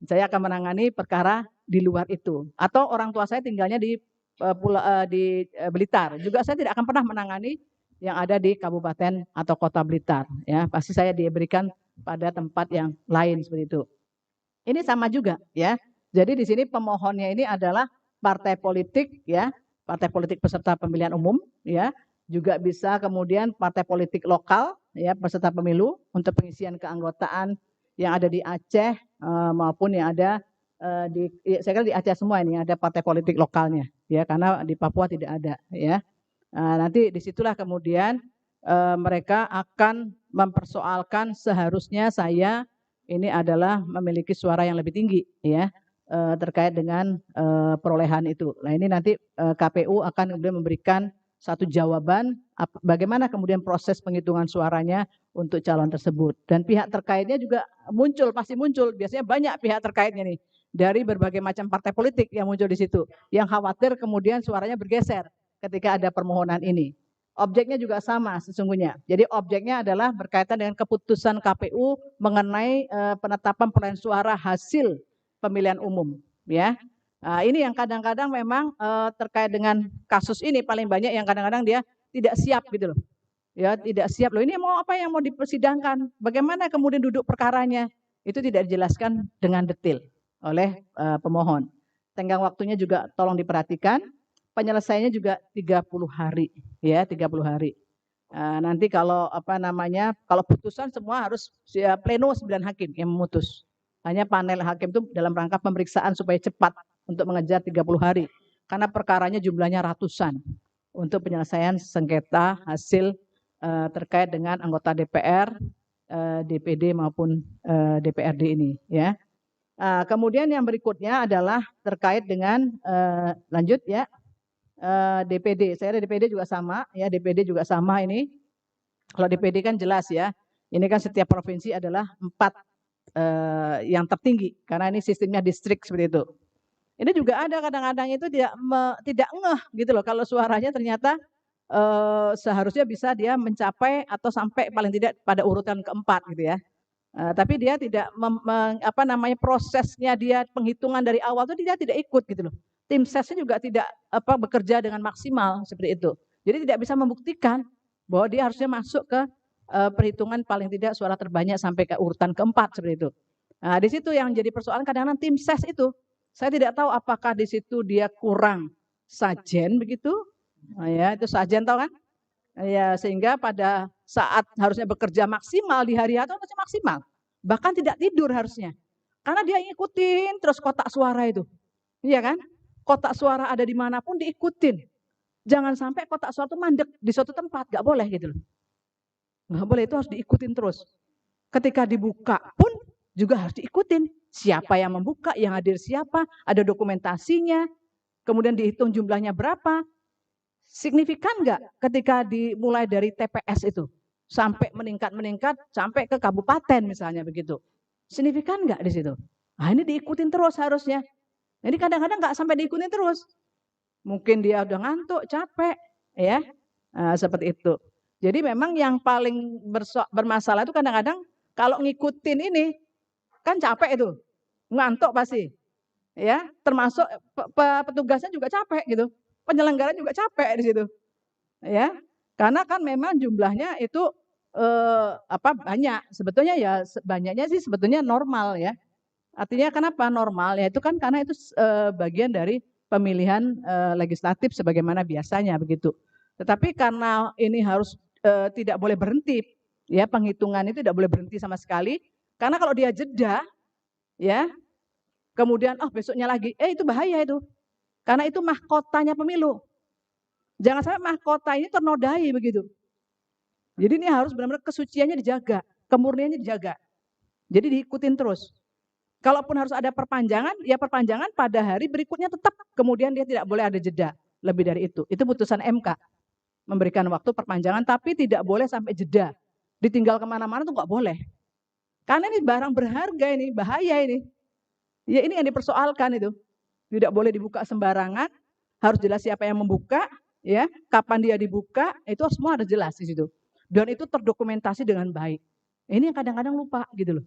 saya akan menangani perkara di luar itu. Atau orang tua saya tinggalnya di Blitar, juga saya tidak akan pernah menangani yang ada di kabupaten atau kota Blitar. Ya, pasti saya diberikan pada tempat yang lain seperti itu. Ini sama juga, ya. Jadi di sini pemohonnya ini adalah partai politik, ya, partai politik peserta pemilihan umum, ya. Juga bisa kemudian partai politik lokal, ya, peserta pemilu untuk pengisian keanggotaan yang ada di Aceh maupun yang ada saya kira di Aceh semua ini ada partai politik lokalnya, ya, karena di Papua tidak ada, ya. Nanti disitulah kemudian mereka akan mempersoalkan seharusnya saya ini adalah memiliki suara yang lebih tinggi, ya, terkait dengan perolehan itu. Nah ini nanti KPU akan kemudian memberikan satu jawaban bagaimana kemudian proses penghitungan suaranya untuk calon tersebut. Dan pihak terkaitnya juga muncul, pasti muncul. Biasanya banyak pihak terkaitnya nih dari berbagai macam partai politik yang muncul di situ, yang khawatir kemudian suaranya bergeser ketika ada permohonan ini. Objeknya juga sama sesungguhnya. Jadi objeknya adalah berkaitan dengan keputusan KPU mengenai penetapan perolehan suara hasil pemilihan umum, ya. Ini yang kadang-kadang memang terkait dengan kasus ini paling banyak yang kadang-kadang dia tidak siap gitu loh. Ya, tidak siap loh. Ini mau apa yang mau dipersidangkan? Bagaimana kemudian duduk perkaranya? Itu tidak dijelaskan dengan detail oleh pemohon. Tenggang waktunya juga tolong diperhatikan. Penyelesaiannya juga 30 hari, ya, 30 hari. Nanti kalau kalau putusan semua harus pleno 9 hakim yang memutus. Hanya panel hakim itu dalam rangka pemeriksaan supaya cepat untuk mengejar 30 hari. Karena perkaranya jumlahnya ratusan untuk penyelesaian sengketa hasil terkait dengan anggota DPR, DPD maupun DPRD ini, ya. Kemudian yang berikutnya adalah terkait dengan lanjut ya DPD. Saya ada DPD juga sama, ya, DPD juga sama ini. Kalau DPD kan jelas ya. Ini kan setiap provinsi adalah 4 yang tertinggi karena ini sistemnya distrik seperti itu. Ini juga ada kadang-kadang itu tidak ngeh gitu loh kalau suaranya ternyata seharusnya bisa dia mencapai atau sampai paling tidak pada urutan keempat gitu ya. Tapi dia tidak prosesnya dia penghitungan dari awal itu dia tidak ikut gitu loh. Tim sesnya juga tidak bekerja dengan maksimal seperti itu. Jadi tidak bisa membuktikan bahwa dia harusnya masuk ke perhitungan paling tidak suara terbanyak sampai ke urutan keempat seperti itu. Nah, di situ yang jadi persoalan kadang-kadang tim ses itu. Saya tidak tahu apakah di situ dia kurang sajen begitu. Ya, itu sajen tahu kan? Ya, sehingga pada saat harusnya bekerja maksimal di hari itu harusnya maksimal. Bahkan tidak tidur harusnya. Karena dia ngikutin terus kotak suara itu. Iya kan? Kotak suara ada di manapun diikutin. Jangan sampai kotak suara itu mandek di suatu tempat, nggak boleh gitu loh. Nggak boleh, itu harus diikutin terus. Ketika dibuka pun juga harus diikutin. Siapa yang membuka, yang hadir siapa, ada dokumentasinya, kemudian dihitung jumlahnya berapa. Signifikan nggak ketika dimulai dari TPS itu sampai meningkat sampai ke kabupaten misalnya begitu. Signifikan nggak di situ? Nah ini diikutin terus harusnya. Jadi kadang-kadang nggak sampai diikutin terus. Mungkin dia udah ngantuk, capek, ya, seperti itu. Jadi memang yang paling bermasalah itu kadang-kadang kalau ngikutin ini kan capek itu, ngantuk pasti, ya. Termasuk petugasnya juga capek gitu, penyelenggara juga capek di situ, ya. Karena kan memang jumlahnya itu banyak. Sebetulnya ya banyaknya sih sebetulnya normal ya. Artinya kenapa normal? Ya itu kan karena itu bagian dari pemilihan legislatif sebagaimana biasanya begitu. Tetapi karena ini harus tidak boleh berhenti, ya penghitungan itu tidak boleh berhenti sama sekali. Karena kalau dia jeda, ya kemudian besoknya lagi, itu bahaya itu. Karena itu mahkotanya pemilu. Jangan sampai mahkota ini ternodai begitu. Jadi ini harus benar-benar kesuciannya dijaga, kemurniannya dijaga. Jadi diikutin terus. Kalaupun harus ada perpanjangan, ya perpanjangan pada hari berikutnya tetap. Kemudian dia tidak boleh ada jeda. lebih dari itu. Itu putusan MK memberikan waktu perpanjangan, tapi tidak boleh sampai jeda. Ditinggal kemana-mana tuh nggak boleh. Karena ini barang berharga ini, bahaya ini. Ya ini yang dipersoalkan itu. Tidak boleh dibuka sembarangan, harus jelas siapa yang membuka, ya, kapan dia dibuka, itu semua harus jelas di situ. Dan itu terdokumentasi dengan baik. Ini yang kadang-kadang lupa gitu loh.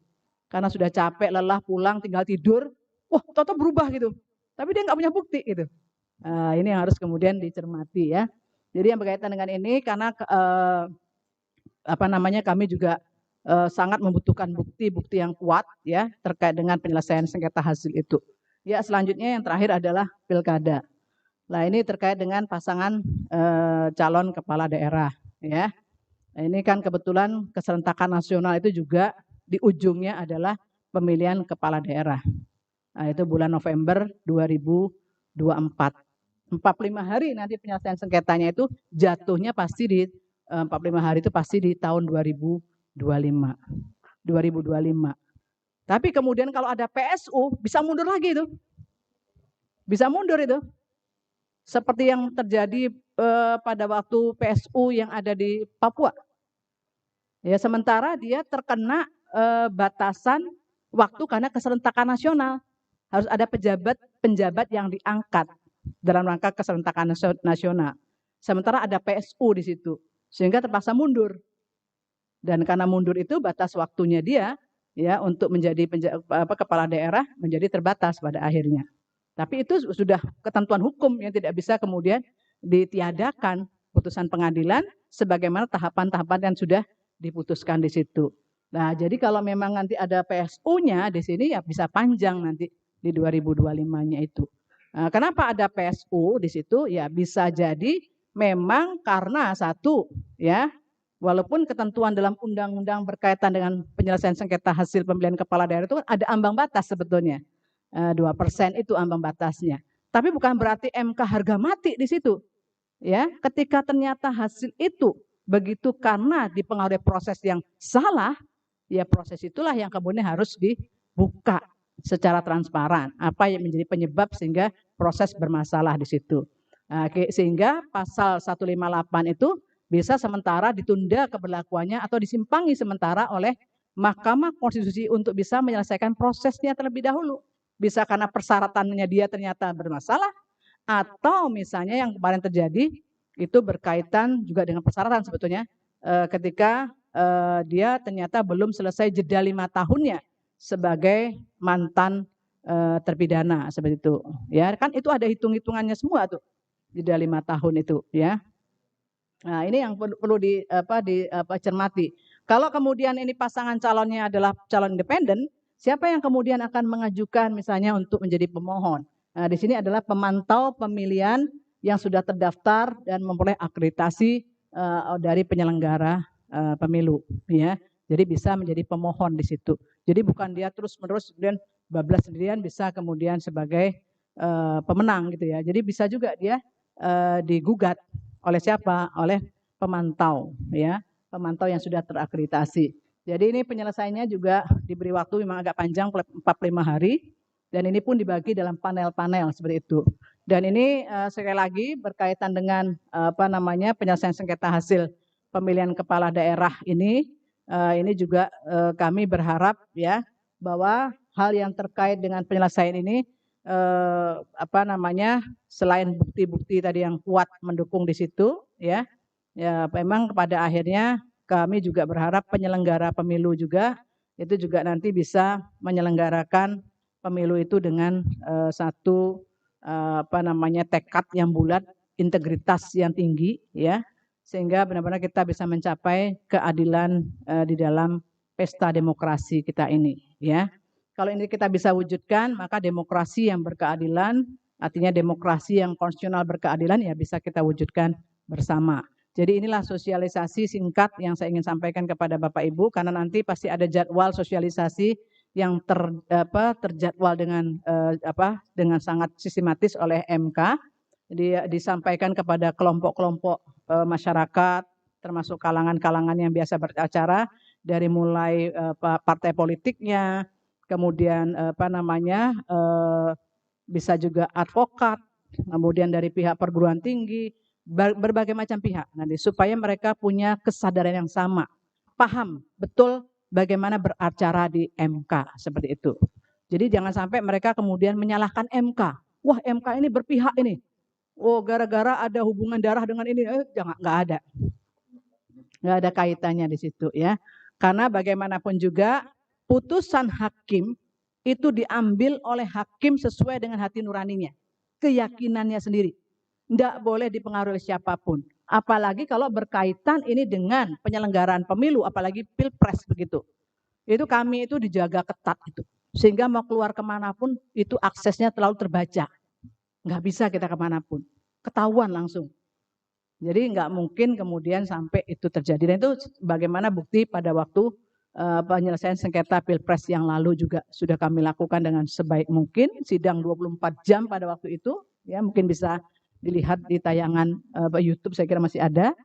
Karena sudah capek, lelah, pulang, tinggal tidur, wah, toto berubah gitu. Tapi dia nggak punya bukti gitu. Ini yang harus kemudian dicermati ya. Jadi yang berkaitan dengan ini karena kami juga sangat membutuhkan bukti-bukti yang kuat ya terkait dengan penyelesaian sengketa hasil itu. Ya selanjutnya yang terakhir adalah pilkada. Nah ini terkait dengan pasangan calon kepala daerah ya. Nah, ini kan kebetulan keserentakan nasional itu juga di ujungnya adalah pemilihan kepala daerah. Nah, itu bulan November 2024. 45 hari nanti penyelesaian sengketanya itu jatuhnya pasti di 45 hari itu pasti di tahun 2025. Tapi kemudian kalau ada PSU bisa mundur lagi itu. Bisa mundur itu. Seperti yang terjadi pada waktu PSU yang ada di Papua. Ya, sementara dia terkena batasan waktu karena keserentakan nasional. Harus ada penjabat yang diangkat dalam rangka keserentakan nasional. Sementara ada PSU di situ, sehingga terpaksa mundur. Dan karena mundur itu batas waktunya dia ya untuk menjadi kepala daerah menjadi terbatas pada akhirnya. Tapi itu sudah ketentuan hukum yang tidak bisa kemudian ditiadakan putusan pengadilan sebagaimana tahapan-tahapan yang sudah diputuskan di situ. Nah, jadi kalau memang nanti ada PSU-nya di sini ya bisa panjang nanti di 2025-nya itu. Nah, kenapa ada PSU di situ? Ya bisa jadi memang karena satu ya, walaupun ketentuan dalam undang-undang berkaitan dengan penyelesaian sengketa hasil pemilihan kepala daerah itu ada ambang batas sebetulnya. 2% itu ambang batasnya. Tapi bukan berarti MK harga mati di situ. Ya, ketika ternyata hasil itu begitu karena dipengaruhi proses yang salah, ya proses itulah yang kemudian harus dibuka secara transparan. Apa yang menjadi penyebab sehingga proses bermasalah di situ. Sehingga pasal 158 itu bisa sementara ditunda keberlakuannya atau disimpangi sementara oleh Mahkamah Konstitusi untuk bisa menyelesaikan prosesnya terlebih dahulu. Bisa karena persyaratannya dia ternyata bermasalah, atau misalnya yang kemarin terjadi itu berkaitan juga dengan persyaratan sebetulnya ketika dia ternyata belum selesai jeda 5 tahunnya sebagai mantan terpidana seperti itu. Ya kan itu ada hitung-hitungannya semua tuh jeda 5 tahun itu ya. Nah ini yang perlu dicermati. Kalau kemudian ini pasangan calonnya adalah calon independen, siapa yang kemudian akan mengajukan misalnya untuk menjadi pemohon? Nah, di sini adalah pemantau pemilihan yang sudah terdaftar dan memperoleh akreditasi dari penyelenggara pemilu, ya. Jadi bisa menjadi pemohon di situ. Jadi bukan dia terus-menerus kemudian bablas sendirian bisa kemudian sebagai pemenang gitu ya. Jadi bisa juga dia digugat oleh siapa? Oleh pemantau, ya. Pemantau yang sudah terakreditasi. Jadi ini penyelesaiannya juga diberi waktu memang agak panjang 45 hari dan ini pun dibagi dalam panel-panel seperti itu. Dan ini sekali lagi berkaitan dengan penyelesaian sengketa hasil pemilihan kepala daerah ini juga kami berharap ya bahwa hal yang terkait dengan penyelesaian ini selain bukti-bukti tadi yang kuat mendukung di situ ya memang pada akhirnya kami juga berharap penyelenggara pemilu juga itu juga nanti bisa menyelenggarakan pemilu itu dengan satu tekad yang bulat, integritas yang tinggi ya sehingga benar-benar kita bisa mencapai keadilan di dalam pesta demokrasi kita ini ya. Kalau ini kita bisa wujudkan maka demokrasi yang berkeadilan artinya demokrasi yang konstitusional berkeadilan ya bisa kita wujudkan bersama. Jadi inilah sosialisasi singkat yang saya ingin sampaikan kepada Bapak Ibu karena nanti pasti ada jadwal sosialisasi yang terjadwal dengan sangat sistematis oleh MK. Disampaikan kepada kelompok-kelompok masyarakat termasuk kalangan-kalangan yang biasa beracara dari mulai partai politiknya, kemudian bisa juga advokat kemudian dari pihak perguruan tinggi, berbagai macam pihak nanti supaya mereka punya kesadaran yang sama, paham betul bagaimana beracara di MK seperti itu. Jadi jangan sampai mereka kemudian menyalahkan MK. Wah, MK ini berpihak ini. Oh, gara-gara ada hubungan darah dengan ini, jangan, nggak ada kaitannya di situ ya. Karena bagaimanapun juga putusan hakim itu diambil oleh hakim sesuai dengan hati nuraninya, keyakinannya sendiri. Nggak boleh dipengaruhi oleh siapapun. Apalagi kalau berkaitan ini dengan penyelenggaraan pemilu, apalagi pilpres begitu. Itu kami itu dijaga ketat itu. Sehingga mau keluar kemanapun itu aksesnya terlalu terbaca. Nggak bisa kita kemanapun. Ketahuan langsung. Jadi nggak mungkin kemudian sampai itu terjadi. Dan itu bagaimana bukti pada waktu penyelesaian sengketa pilpres yang lalu juga sudah kami lakukan dengan sebaik mungkin. Sidang 24 jam pada waktu itu. Ya mungkin bisa dilihat di tayangan YouTube, saya kira masih ada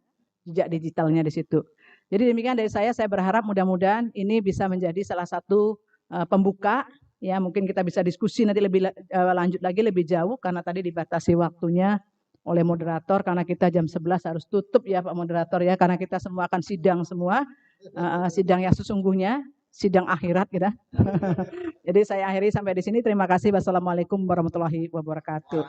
jejak digitalnya di situ. Jadi demikian dari saya berharap mudah-mudahan ini bisa menjadi salah satu pembuka, ya mungkin kita bisa diskusi nanti lebih lanjut lagi lebih jauh karena tadi dibatasi waktunya oleh moderator karena kita jam 11 harus tutup ya Pak Moderator ya, karena kita semua akan sidang semua, sidang yang sesungguhnya, sidang akhirat kita. Jadi saya akhiri sampai di sini. Terima kasih. Wassalamualaikum warahmatullahi wabarakatuh.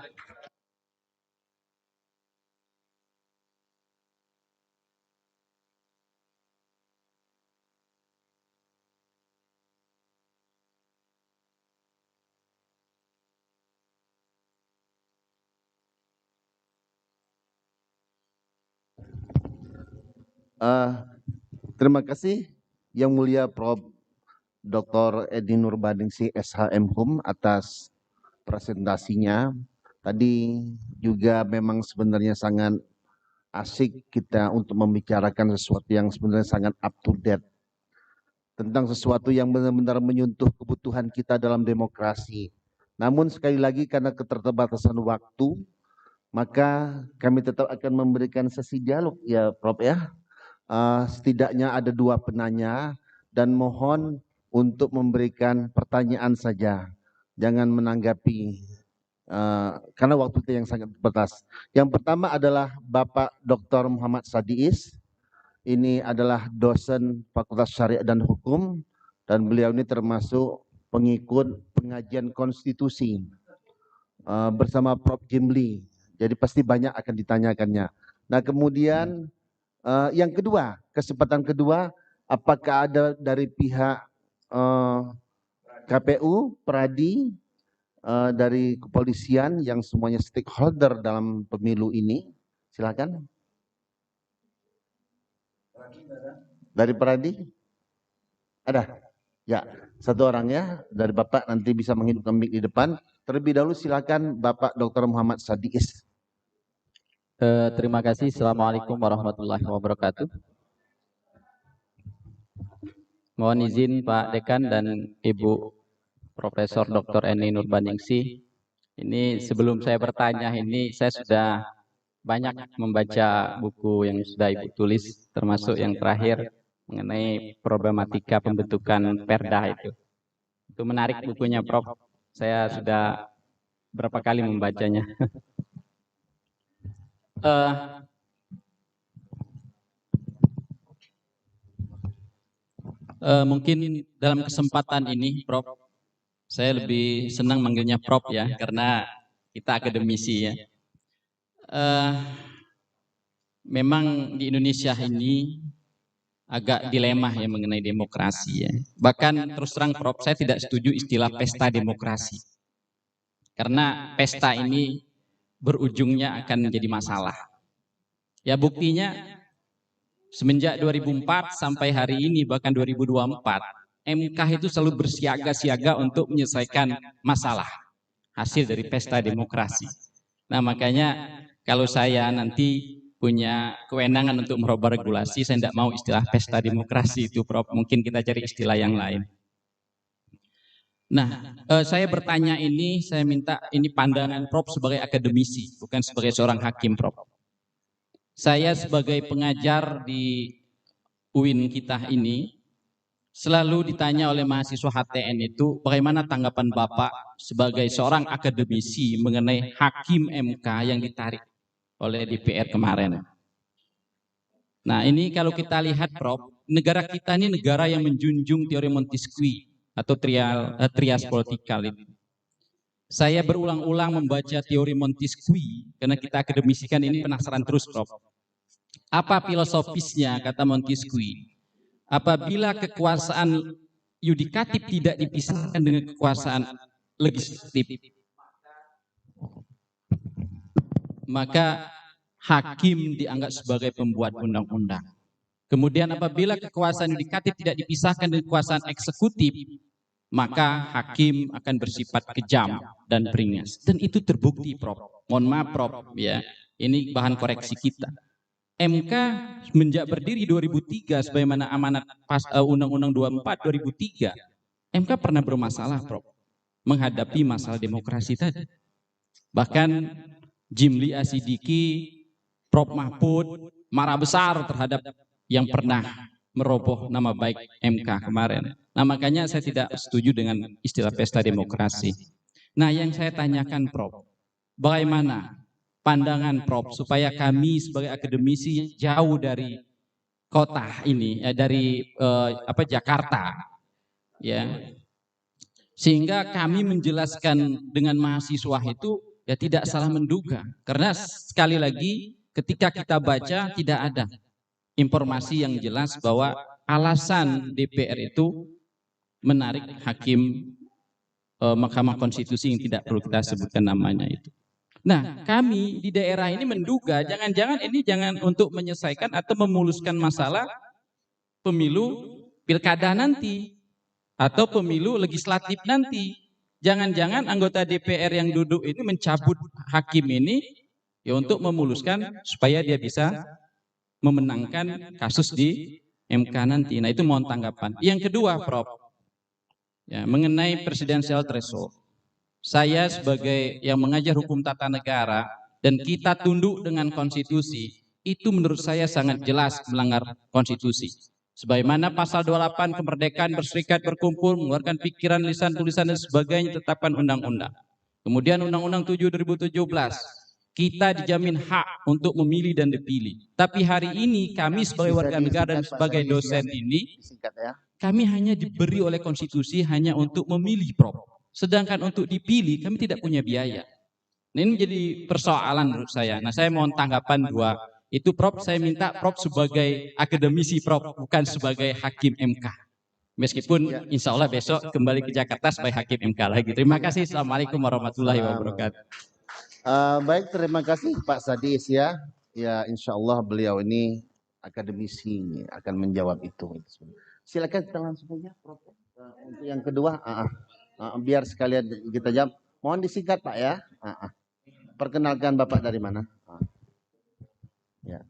Terima kasih Yang Mulia Prof. Dr. Edi Nurbaningsih SHM Hum atas presentasinya. Tadi juga memang sebenarnya sangat asik kita untuk membicarakan sesuatu yang sebenarnya sangat up to date. Tentang sesuatu yang benar-benar menyentuh kebutuhan kita dalam demokrasi. Namun sekali lagi karena keterbatasan waktu, maka kami tetap akan memberikan sesi dialog ya Prof ya. Setidaknya ada 2 penanya dan mohon untuk memberikan pertanyaan saja, jangan menanggapi karena waktu itu yang sangat terbatas. Yang pertama adalah Bapak Dr. Muhammad Sadiis, ini adalah dosen Fakultas Syariah dan Hukum dan beliau ini termasuk pengikut pengajian konstitusi bersama Prof. Jimli, jadi pasti banyak akan ditanyakannya. Nah kemudian yang kedua, kesempatan kedua, apakah ada dari pihak KPU, Peradi, dari kepolisian yang semuanya stakeholder dalam pemilu ini? Silakan. Dari Peradi? Ada? Ya, 1 orang ya, dari Bapak nanti bisa menghidupkan mic di depan. Terlebih dahulu silakan Bapak Dr. Muhammad Sadiis. Terima kasih. Assalamualaikum warahmatullahi wabarakatuh. Mohon izin Pak Dekan dan Ibu Profesor Dr. Eni Nurbaningsih. Ini sebelum saya bertanya ini saya sudah banyak membaca buku yang sudah Ibu tulis, termasuk yang terakhir mengenai problematika pembentukan perda itu. Itu menarik bukunya Prof. Saya sudah berapa kali membacanya. Mungkin dalam kesempatan ini Prof, saya lebih senang manggilnya Prof ya, karena kita akademisi ya. Memang di Indonesia ini agak dilema ya mengenai demokrasi ya. Bahkan terus terang Prof, saya tidak setuju istilah pesta demokrasi. Karena pesta ini berujungnya akan menjadi masalah. Ya buktinya semenjak 2004 sampai hari ini bahkan 2024, MK itu selalu bersiaga-siaga untuk menyelesaikan masalah hasil dari pesta demokrasi. Nah makanya kalau saya nanti punya kewenangan untuk merubah regulasi, saya tidak mau istilah pesta demokrasi itu Prof. Mungkin kita cari istilah yang lain. Nah, saya bertanya ini, saya minta ini pandangan Prof sebagai akademisi, bukan sebagai seorang hakim Prof. Saya sebagai pengajar di UIN kita ini, Selalu ditanya oleh mahasiswa HTN itu, bagaimana tanggapan Bapak sebagai seorang akademisi mengenai hakim MK yang ditarik oleh DPR kemarin. Nah, ini kalau kita lihat, Prof, negara kita ini negara yang menjunjung teori Montesquieu atau trias politikal itu. Saya berulang-ulang membaca teori Montesquieu karena kita akademisikan ini penasaran terus, Prof. Apa filosofisnya kata Montesquieu? Apabila kekuasaan yudikatif tidak dipisahkan dengan kekuasaan legislatif, maka hakim dianggap sebagai pembuat undang-undang. Kemudian apabila kekuasaan yudikatif tidak dipisahkan dengan kekuasaan eksekutif, maka hakim akan bersifat kejam dan beringas. Dan itu terbukti, Prof. Mohon maaf, Prof, ya. Ini bahan koreksi kita. MK menjak berdiri 2003 sebagaimana amanat Undang-Undang 24 2003, MK pernah bermasalah, Prof, menghadapi masalah demokrasi tadi. Bahkan Jimli Asidiki, Prof Mahfud marah besar terhadap yang pernah meroboh nama baik MK kemarin. Nah, makanya saya tidak setuju dengan istilah pesta demokrasi. Nah, yang saya tanyakan, Prof, bagaimana pandangan Prof supaya kami sebagai akademisi jauh dari kota ini, dari Jakarta, ya, sehingga kami menjelaskan dengan mahasiswa itu ya tidak salah menduga, karena sekali lagi ketika kita baca tidak ada informasi yang jelas bahwa alasan DPR itu menarik hakim Mahkamah Konstitusi yang tidak perlu kita sebutkan namanya itu. Nah, kami di daerah ini menduga jangan-jangan ini jangan untuk menyelesaikan atau memuluskan masalah pemilu pilkada nanti atau pemilu legislatif nanti. Jangan-jangan anggota DPR yang duduk ini mencabut hakim ini ya untuk memuluskan supaya dia bisa memenangkan kasus di MK nanti. Nah, itu mohon tanggapan. Yang kedua, Prof, ya, mengenai presidensial threshold. Saya sebagai yang mengajar hukum tata negara dan kita tunduk dengan konstitusi, itu menurut saya sangat jelas melanggar konstitusi. Sebagaimana pasal 28 kemerdekaan berserikat, berkumpul, mengeluarkan pikiran, lisan, tulisan dan sebagainya ditetapkan undang-undang. Kemudian Undang-Undang 7 2017, kita dijamin hak untuk memilih dan dipilih. Tapi hari ini kami sebagai warga negara dan sebagai dosen ini, kami hanya diberi oleh konstitusi hanya untuk memilih, Prof. Sedangkan untuk dipilih kami tidak punya biaya. Nah, ini menjadi persoalan menurut saya. Nah, saya mohon tanggapan dua. Itu, Prof, saya minta Prof sebagai akademisi, Prof, bukan sebagai hakim MK. Meskipun insya Allah besok kembali ke Jakarta sebagai hakim MK lagi. Terima kasih. Assalamualaikum warahmatullahi wabarakatuh. Baik, terima kasih Pak Sadis ya. Ya, insya Allah beliau ini akademisi akan menjawab itu. Silakan kita langsung saja, Prof. Untuk yang kedua, biar sekalian kita jawab. Mohon disingkat, Pak ya. Perkenalkan Bapak dari mana? Ya.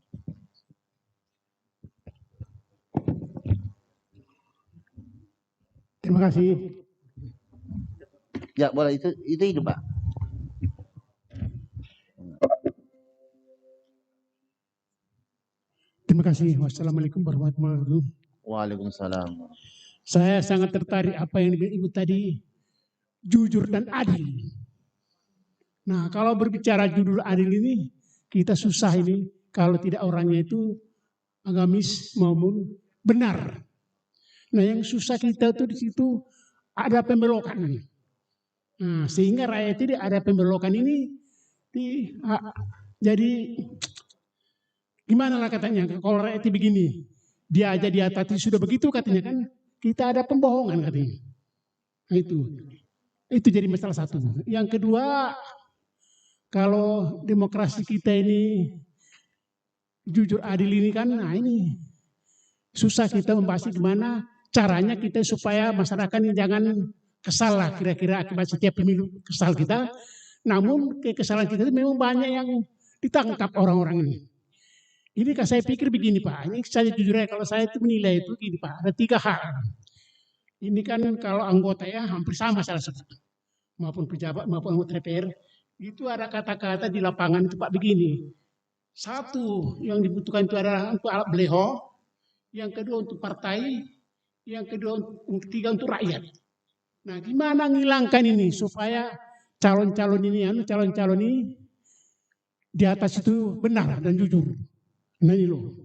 Terima kasih. Ya, boleh itu Pak. Terima kasih. Wassalamualaikum warahmatullahi wabarakatuh. Waalaikumsalam. Saya sangat tertarik apa yang dibilang Ibu tadi, jujur dan adil. Nah, kalau berbicara jujur adil ini, kita susah ini kalau tidak orangnya itu agamis maupun benar. Nah, yang susah kita tuh di situ ada pembelokan. Nah, sehingga rakyat ini ada pembelokan ini jadi gimana lah katanya, kalau rakyat itu begini, dia aja di atas sudah begitu katanya kan, kita ada pembohongan katanya. Nah, itu jadi masalah satu. Yang kedua, kalau demokrasi kita ini jujur adil ini kan, nah ini susah kita membahas gimana caranya kita supaya masyarakat ini jangan kesal lah kira-kira akibat setiap pemilu kesal kita. Namun kesalahan kita itu memang banyak yang ditangkap orang-orang ini. Ini kan saya pikir begini Pak, ini saya jujur ya kalau saya itu menilai itu gini Pak, ada 3 hal. Ini kan kalau anggota ya hampir sama salah satu, maupun pejabat maupun anggota DPR, itu ada kata-kata di lapangan itu Pak begini. Satu yang dibutuhkan itu adalah untuk alat beleho, yang kedua untuk partai, yang ketiga untuk rakyat. Nah, gimana ngilangkan ini supaya calon-calon ini di atas itu benar dan jujur. Nah ini loh.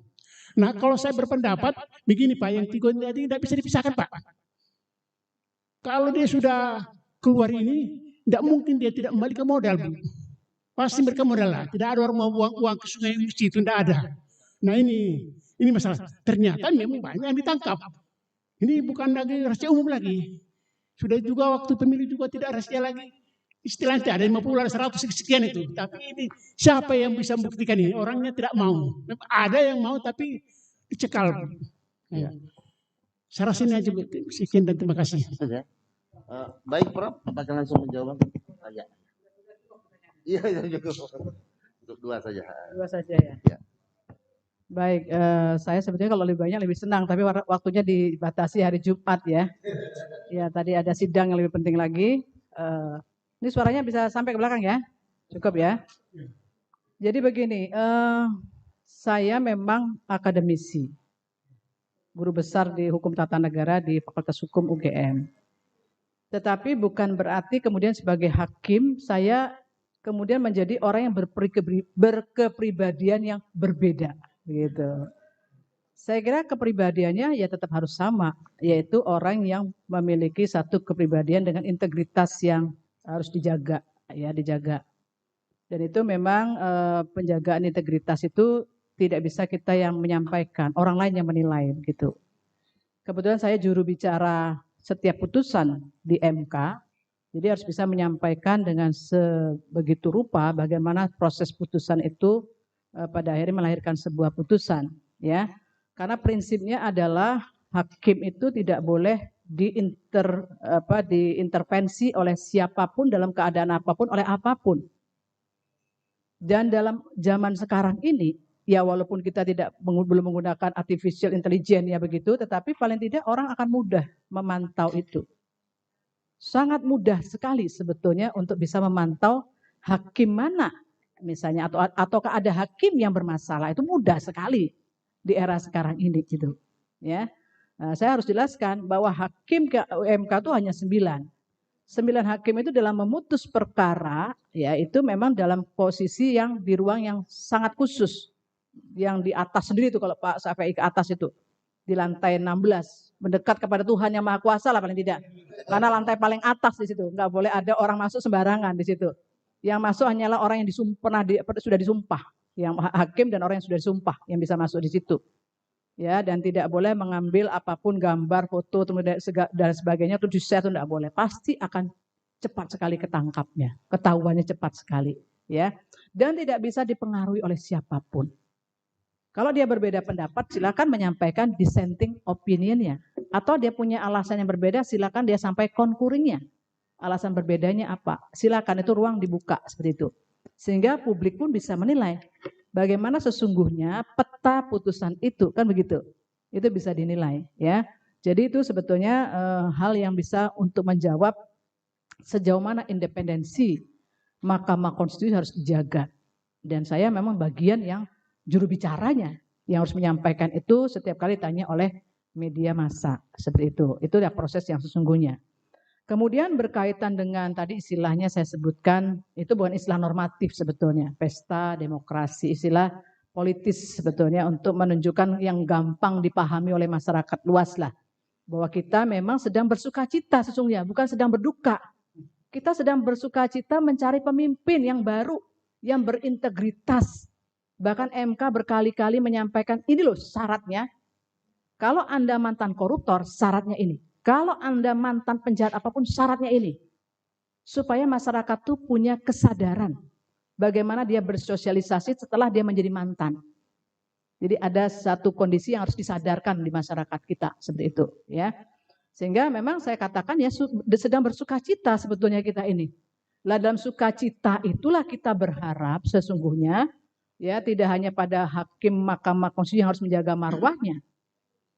Nah kalau saya berpendapat begini Pak, yang tiga tadi tidak bisa dipisahkan Pak. Kalau dia sudah keluar ini, tidak mungkin dia tidak kembali ke modal Bu. Pasti mereka modal lah. Tidak ada orang mau buang uang ke sungai Musi, itu tidak ada. Nah ini masalah. Ternyata memang banyak yang ditangkap. Ini bukan lagi rahasia umum lagi. Sudah juga waktu pemilu juga tidak rahasia lagi. Istilahnya ada 50, ada 100 sekian itu. Tapi ini siapa yang bisa membuktikan ini? Orangnya tidak mau. Ada yang mau tapi dicekal. Ya. Saya rasa ini aja. Sekian dan terima kasih. Baik Prof, apakah langsung menjawab? Ya. Iya cukup. Untuk dua saja. Dua saja ya. Ya. Baik, saya sebetulnya kalau lebih banyak lebih senang, tapi waktunya dibatasi hari Jumat ya. Ya tadi ada sidang yang lebih penting lagi. Ini suaranya bisa sampai ke belakang ya? Cukup ya? Jadi begini, saya memang akademisi, guru besar di Hukum Tata Negara di Fakultas Hukum UGM. Tetapi bukan berarti kemudian sebagai hakim saya kemudian menjadi orang yang berkepribadian yang berbeda, gitu. Saya kira kepribadiannya ya tetap harus sama, yaitu orang yang memiliki satu kepribadian dengan integritas yang harus dijaga, ya dijaga. Dan itu memang penjagaan integritas itu tidak bisa kita yang menyampaikan, orang lain yang menilai, gitu. Kebetulan saya juru bicara setiap putusan di MK, jadi harus bisa menyampaikan dengan sebegitu rupa bagaimana proses putusan itu pada akhirnya melahirkan sebuah putusan, ya. Karena prinsipnya adalah hakim itu tidak boleh diintervensi oleh siapapun dalam keadaan apapun oleh apapun. Dan dalam zaman sekarang ini, ya walaupun kita belum menggunakan artificial intelligence ya begitu, tetapi paling tidak orang akan mudah memantau itu. Sangat mudah sekali sebetulnya untuk bisa memantau hakim mana misalnya ataukah ada hakim yang bermasalah, itu mudah sekali di era sekarang ini gitu. Ya. Nah, saya harus jelaskan bahwa hakim ke MK itu hanya 9. 9 hakim itu dalam memutus perkara, ya itu memang dalam posisi yang di ruang yang sangat khusus. Yang di atas sendiri itu kalau Pak Syafi'i ke atas itu. Di lantai 16. Mendekat kepada Tuhan yang Maha Kuasa lah paling tidak. Karena lantai paling atas di situ. Nggak boleh ada orang masuk sembarangan di situ. Yang masuk hanyalah orang yang sudah disumpah. Yang hakim dan orang yang sudah disumpah yang bisa masuk di situ. Ya, dan tidak boleh mengambil apapun gambar, foto dan sebagainya itu di-share itu tidak boleh. Pasti akan cepat sekali ketangkapnya, ketahuannya cepat sekali, ya. Dan tidak bisa dipengaruhi oleh siapapun. Kalau dia berbeda pendapat, silakan menyampaikan dissenting opinion-nya. Atau dia punya alasan yang berbeda, silakan dia sampai concurring-nya. Alasan berbedanya apa? Silakan, itu ruang dibuka seperti itu. Sehingga publik pun bisa menilai bagaimana sesungguhnya peta putusan itu, kan begitu. Itu bisa dinilai, ya. Jadi itu sebetulnya hal yang bisa untuk menjawab sejauh mana independensi Mahkamah Konstitusi harus dijaga. Dan saya memang bagian yang juru bicaranya yang harus menyampaikan itu setiap kali tanya oleh media massa, seperti itu. Itu adalah proses yang sesungguhnya. Kemudian berkaitan dengan tadi istilahnya saya sebutkan, itu bukan istilah normatif sebetulnya, pesta demokrasi, istilah politis sebetulnya untuk menunjukkan yang gampang dipahami oleh masyarakat luas lah. Bahwa kita memang sedang bersukacita sesungguhnya, bukan sedang berduka. Kita sedang bersukacita mencari pemimpin yang baru, yang berintegritas. Bahkan MK berkali-kali menyampaikan, ini loh syaratnya, kalau Anda mantan koruptor, syaratnya ini. Kalau Anda mantan penjahat apapun, syaratnya ini. Supaya masyarakat tuh punya kesadaran. Bagaimana dia bersosialisasi setelah dia menjadi mantan. Jadi ada satu kondisi yang harus disadarkan di masyarakat kita. Seperti itu. Ya. Sehingga memang saya katakan ya sedang bersukacita sebetulnya kita ini. Lah dalam sukacita itulah kita berharap sesungguhnya. Ya tidak hanya pada hakim Mahkamah Konstitusi yang harus menjaga marwahnya.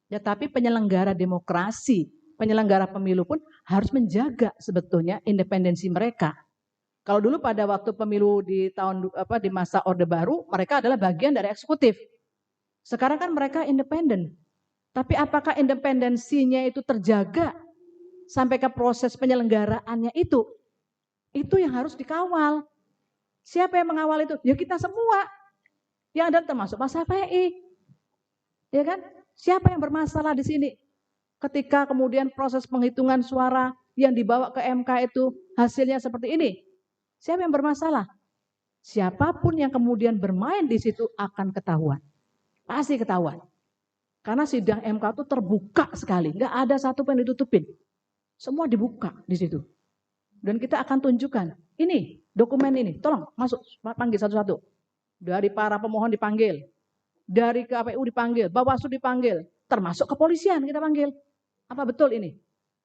Ya tapi penyelenggara demokrasi. Penyelenggara pemilu pun harus menjaga sebetulnya independensi mereka. Kalau dulu pada waktu pemilu di masa Orde Baru, mereka adalah bagian dari eksekutif. Sekarang kan mereka independen. Tapi apakah independensinya itu terjaga sampai ke proses penyelenggaraannya itu? Itu yang harus dikawal. Siapa yang mengawal itu? Ya kita semua. Yang ada termasuk Pak Safei. Ya kan? Siapa yang bermasalah di sini? Ketika kemudian proses penghitungan suara yang dibawa ke MK itu hasilnya seperti ini. Siapa yang bermasalah? Siapapun yang kemudian bermain di situ akan ketahuan. Pasti ketahuan. Karena sidang MK itu terbuka sekali. Nggak ada satu pun yang ditutupin. Semua dibuka di situ. Dan kita akan tunjukkan. Ini, dokumen ini. Tolong masuk, panggil satu-satu. Dari para pemohon dipanggil. Dari KPU dipanggil. Bawaslu dipanggil. Termasuk kepolisian kita panggil. Apa betul ini?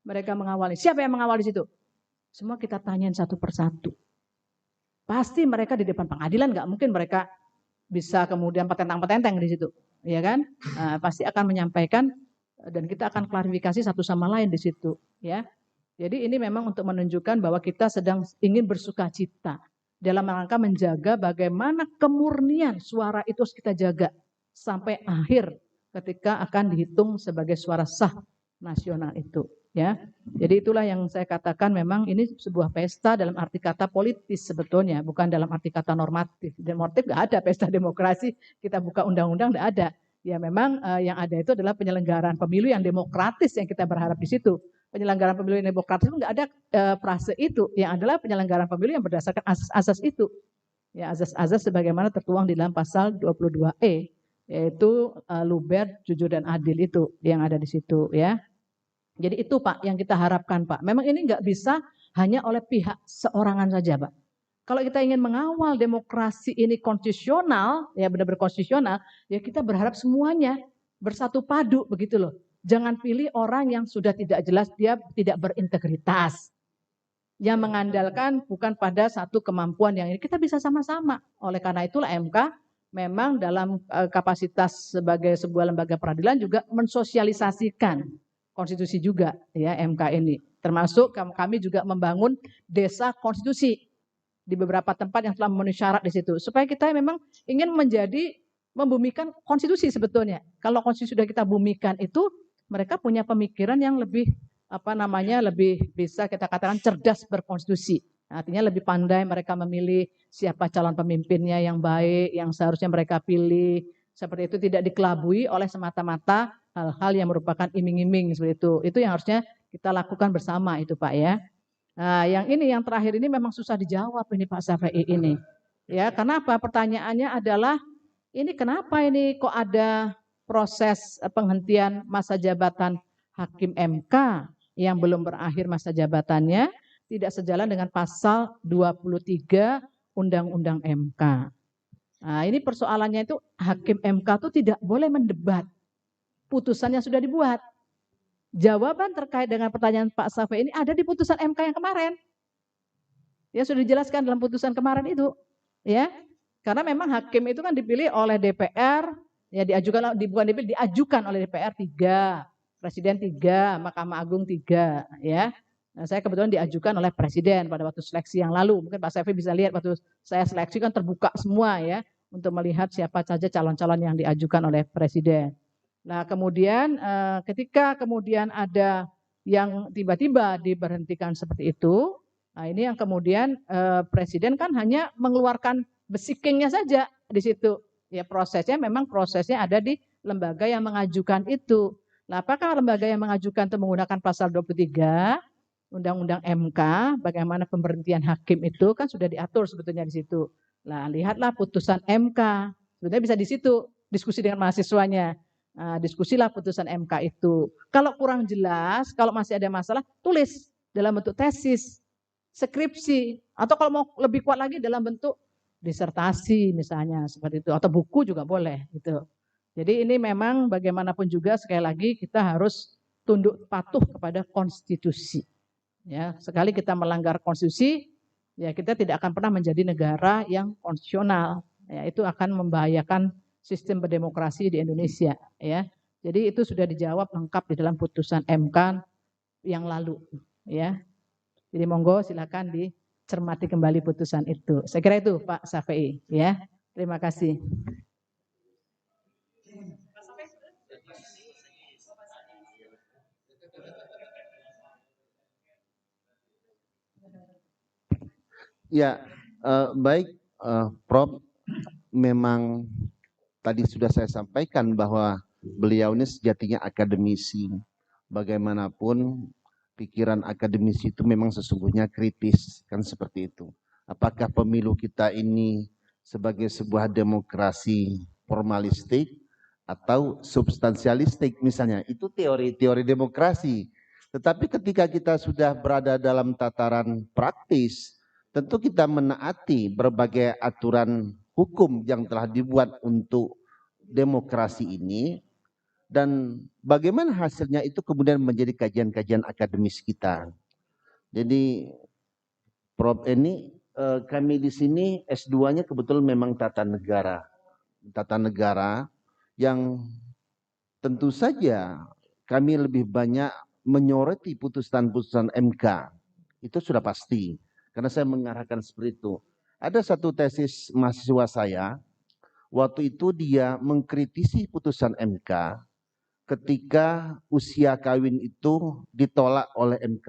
Mereka mengawali. Siapa yang mengawal di situ? Semua kita tanyain satu persatu. Pasti mereka di depan pengadilan nggak mungkin mereka bisa kemudian petentang-petenteng di situ, ya kan? Pasti akan menyampaikan dan kita akan klarifikasi satu sama lain di situ, ya. Jadi ini memang untuk menunjukkan bahwa kita sedang ingin bersukacita dalam rangka menjaga bagaimana kemurnian suara itu harus kita jaga sampai akhir ketika akan dihitung sebagai suara sah nasional itu, ya. Jadi itulah yang saya katakan memang ini sebuah pesta dalam arti kata politis sebetulnya, bukan dalam arti kata normatif. Normatif nggak ada pesta demokrasi, kita buka undang-undang nggak ada. Ya memang yang ada itu adalah penyelenggaraan pemilu yang demokratis yang kita berharap di situ. Penyelenggaraan pemilu yang demokratis itu nggak ada frase itu, yang adalah penyelenggaraan pemilu yang berdasarkan asas-asas itu. Ya asas-asas sebagaimana tertuang di dalam pasal 22E, yaitu luber, jujur dan adil itu yang ada di situ, ya. Jadi itu Pak yang kita harapkan Pak. Memang ini nggak bisa hanya oleh pihak seorangan saja Pak. Kalau kita ingin mengawal demokrasi ini konstitusional, ya benar-benar konstitusional, ya kita berharap semuanya bersatu padu begitu loh. Jangan pilih orang yang sudah tidak jelas, dia tidak berintegritas. Yang mengandalkan bukan pada satu kemampuan yang ini. Kita bisa sama-sama. Oleh karena itulah MK memang dalam kapasitas sebagai sebuah lembaga peradilan juga mensosialisasikan konstitusi juga ya MK ini. Termasuk kami juga membangun desa konstitusi di beberapa tempat yang telah memenuhi syarat di situ. Supaya kita memang ingin membumikan konstitusi sebetulnya. Kalau konstitusi sudah kita bumikan itu, mereka punya pemikiran yang lebih lebih bisa kita katakan cerdas berkonstitusi. Artinya lebih pandai mereka memilih siapa calon pemimpinnya yang baik, yang seharusnya mereka pilih. Seperti itu tidak dikelabui oleh semata-mata hal-hal yang merupakan iming-iming seperti itu. Itu yang harusnya kita lakukan bersama itu Pak ya. Nah, yang ini yang terakhir ini memang susah dijawab ini Pak Safei ini. Ya, kenapa? Pertanyaannya adalah ini kenapa ini kok ada proses penghentian masa jabatan hakim MK yang belum berakhir masa jabatannya tidak sejalan dengan pasal 23 Undang-Undang MK. Nah, ini persoalannya itu hakim MK itu tidak boleh mendebat. Putusannya sudah dibuat. Jawaban terkait dengan pertanyaan Pak Safei ini ada di putusan MK yang kemarin. Ya sudah dijelaskan dalam putusan kemarin itu, ya. Karena memang hakim itu kan dipilih oleh DPR, ya diajukan oleh DPR 3, Presiden 3, Mahkamah Agung 3, ya. Nah, saya kebetulan diajukan oleh Presiden pada waktu seleksi yang lalu. Mungkin Pak Safei bisa lihat waktu saya seleksi kan terbuka semua ya untuk melihat siapa saja calon-calon yang diajukan oleh Presiden. Nah kemudian ketika kemudian ada yang tiba-tiba diberhentikan seperti itu, nah ini yang kemudian Presiden kan hanya mengeluarkan besikingnya saja di situ. Ya prosesnya memang prosesnya ada di lembaga yang mengajukan itu. Nah apakah lembaga yang mengajukan itu menggunakan pasal 23 Undang-Undang MK, bagaimana pemberhentian hakim itu kan sudah diatur sebetulnya di situ. Nah lihatlah putusan MK, sebetulnya bisa di situ diskusi dengan mahasiswanya. Diskusilah putusan MK itu. Kalau kurang jelas, kalau masih ada masalah, tulis dalam bentuk tesis, skripsi, atau kalau mau lebih kuat lagi dalam bentuk disertasi misalnya seperti itu, atau buku juga boleh gitu. Jadi ini memang bagaimanapun juga sekali lagi kita harus tunduk patuh kepada konstitusi. Ya, sekali kita melanggar konstitusi, ya kita tidak akan pernah menjadi negara yang konstitusional. Ya, itu akan membahayakan sistem berdemokrasi di Indonesia ya. Jadi itu sudah dijawab lengkap di dalam putusan MK yang lalu ya. Jadi monggo silakan dicermati kembali putusan itu. Saya kira itu Pak Safei ya. Terima kasih. Ya, baik, Prof. Memang tadi sudah saya sampaikan bahwa beliau ini sejatinya akademisi. Bagaimanapun pikiran akademisi itu memang sesungguhnya kritis, kan seperti itu. Apakah pemilu kita ini sebagai sebuah demokrasi formalistik atau substansialistik misalnya, itu teori-teori demokrasi. Tetapi ketika kita sudah berada dalam tataran praktis, tentu kita menaati berbagai aturan hukum yang telah dibuat untuk demokrasi ini, dan bagaimana hasilnya itu kemudian menjadi kajian-kajian akademis kita. Jadi Prof. Eni, kami di sini S2-nya kebetulan memang tata negara yang tentu saja kami lebih banyak menyoroti putusan-putusan MK. Itu sudah pasti, karena saya mengarahkan seperti itu. Ada satu tesis mahasiswa saya, waktu itu dia mengkritisi putusan MK ketika usia kawin itu ditolak oleh MK.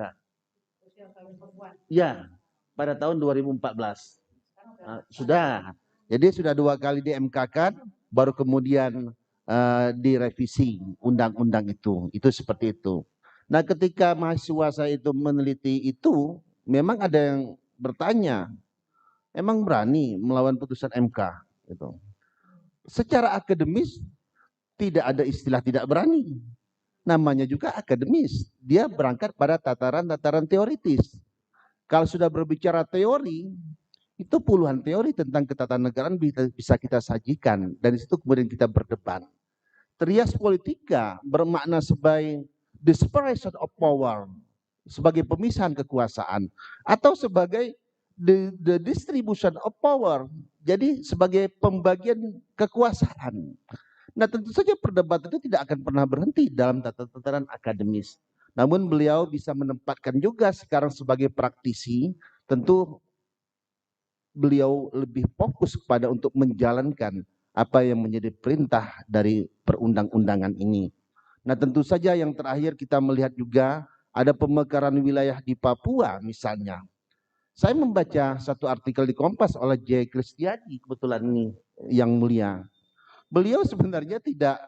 Ya, pada tahun 2014. Sudah. Jadi sudah 2 kali di MK kan, baru kemudian direvisi undang-undang itu. Itu seperti itu. Nah, ketika mahasiswa saya itu meneliti itu, memang ada yang bertanya, emang berani melawan putusan MK? Gitu. Secara akademis tidak ada istilah tidak berani. Namanya juga akademis. Dia berangkat pada tataran-tataran teoritis. Kalau sudah berbicara teori, itu puluhan teori tentang ketatanegaraan bisa kita sajikan. Dan di situ kemudian kita berdebat. Trias politika bermakna sebagai the separation of power, sebagai pemisahan kekuasaan, atau sebagai the distribution of power, jadi sebagai pembagian kekuasaan. Nah, tentu saja perdebatan itu tidak akan pernah berhenti dalam tataran akademis. Namun beliau bisa menempatkan juga sekarang sebagai praktisi, tentu beliau lebih fokus kepada untuk menjalankan apa yang menjadi perintah dari perundang-undangan ini. Nah, tentu saja yang terakhir kita melihat juga ada pemekaran wilayah di Papua misalnya. Saya membaca satu artikel di Kompas oleh J. Kristiadi, kebetulan ini yang mulia. Beliau sebenarnya tidak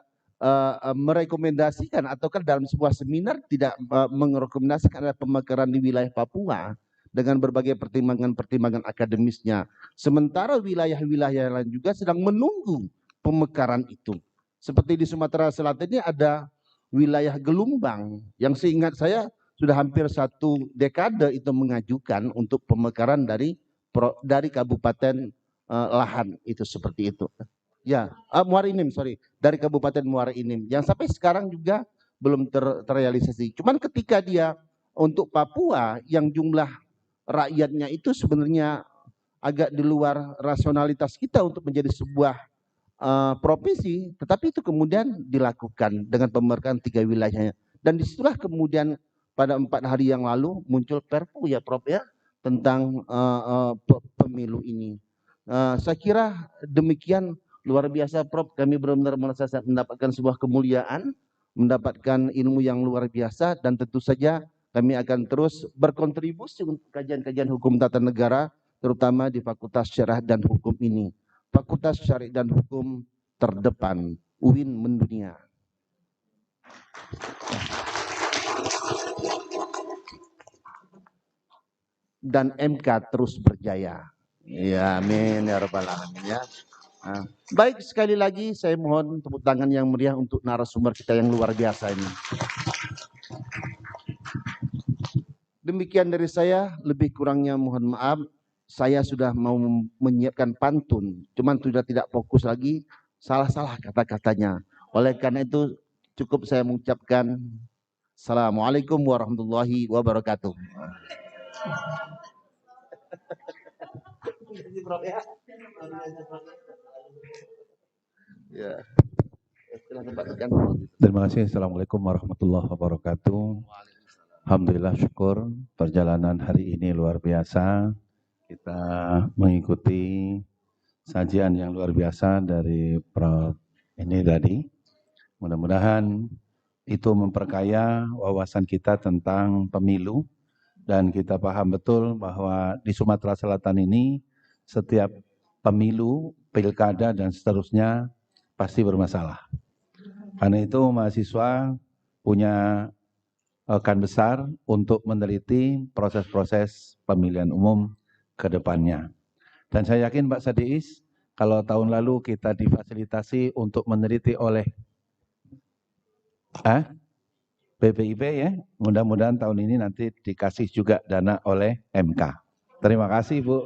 merekomendasikan ataukah dalam sebuah seminar tidak merekomendasikan ada pemekaran di wilayah Papua dengan berbagai pertimbangan-pertimbangan akademisnya. Sementara wilayah-wilayah lain juga sedang menunggu pemekaran itu. Seperti di Sumatera Selatan ini ada wilayah Gelumbang yang seingat saya sudah hampir 1 dekade itu mengajukan untuk pemekaran dari Kabupaten Lahan itu seperti itu. Ya, Muara Enim, dari Kabupaten Muara Enim yang sampai sekarang juga belum terrealisasi. Cuman ketika dia untuk Papua yang jumlah rakyatnya itu sebenarnya agak di luar rasionalitas kita untuk menjadi sebuah provinsi, tetapi itu kemudian dilakukan dengan pemekaran 3 wilayahnya. Dan disitulah kemudian pada 4 hari yang lalu muncul Perpu ya Prof ya tentang pemilu ini. Saya kira demikian, luar biasa Prof. Kami benar-benar merasa mendapatkan sebuah kemuliaan, mendapatkan ilmu yang luar biasa, dan tentu saja kami akan terus berkontribusi untuk kajian-kajian hukum tata negara, terutama di Fakultas Syariah dan Hukum ini. Fakultas Syariah dan Hukum terdepan, UIN mendunia. Dan MK terus berjaya. Ya, amin ya rabbal alamin ya. Baik, sekali lagi saya mohon tepuk tangan yang meriah untuk narasumber kita yang luar biasa ini. Demikian dari saya, lebih kurangnya mohon maaf. Saya sudah mau menyiapkan pantun, cuman sudah tidak fokus lagi, salah-salah kata-katanya. Oleh karena itu cukup saya mengucapkan Assalamualaikum warahmatullahi wabarakatuh. Ya. Terima kasih. Assalamualaikum warahmatullahi wabarakatuh. Alhamdulillah, syukur perjalanan hari ini luar biasa. Kita mengikuti sajian yang luar biasa dari Prof. ini tadi. Mudah-mudahan itu memperkaya wawasan kita tentang pemilu dan kita paham betul bahwa di Sumatera Selatan ini setiap pemilu, pilkada, dan seterusnya pasti bermasalah. Karena itu mahasiswa punya rekan besar untuk meneliti proses-proses pemilihan umum ke depannya. Dan saya yakin Pak Sadiis, kalau tahun lalu kita difasilitasi untuk meneliti oleh BPIP ya, mudah-mudahan tahun ini nanti dikasih juga dana oleh MK. Terima kasih Bu.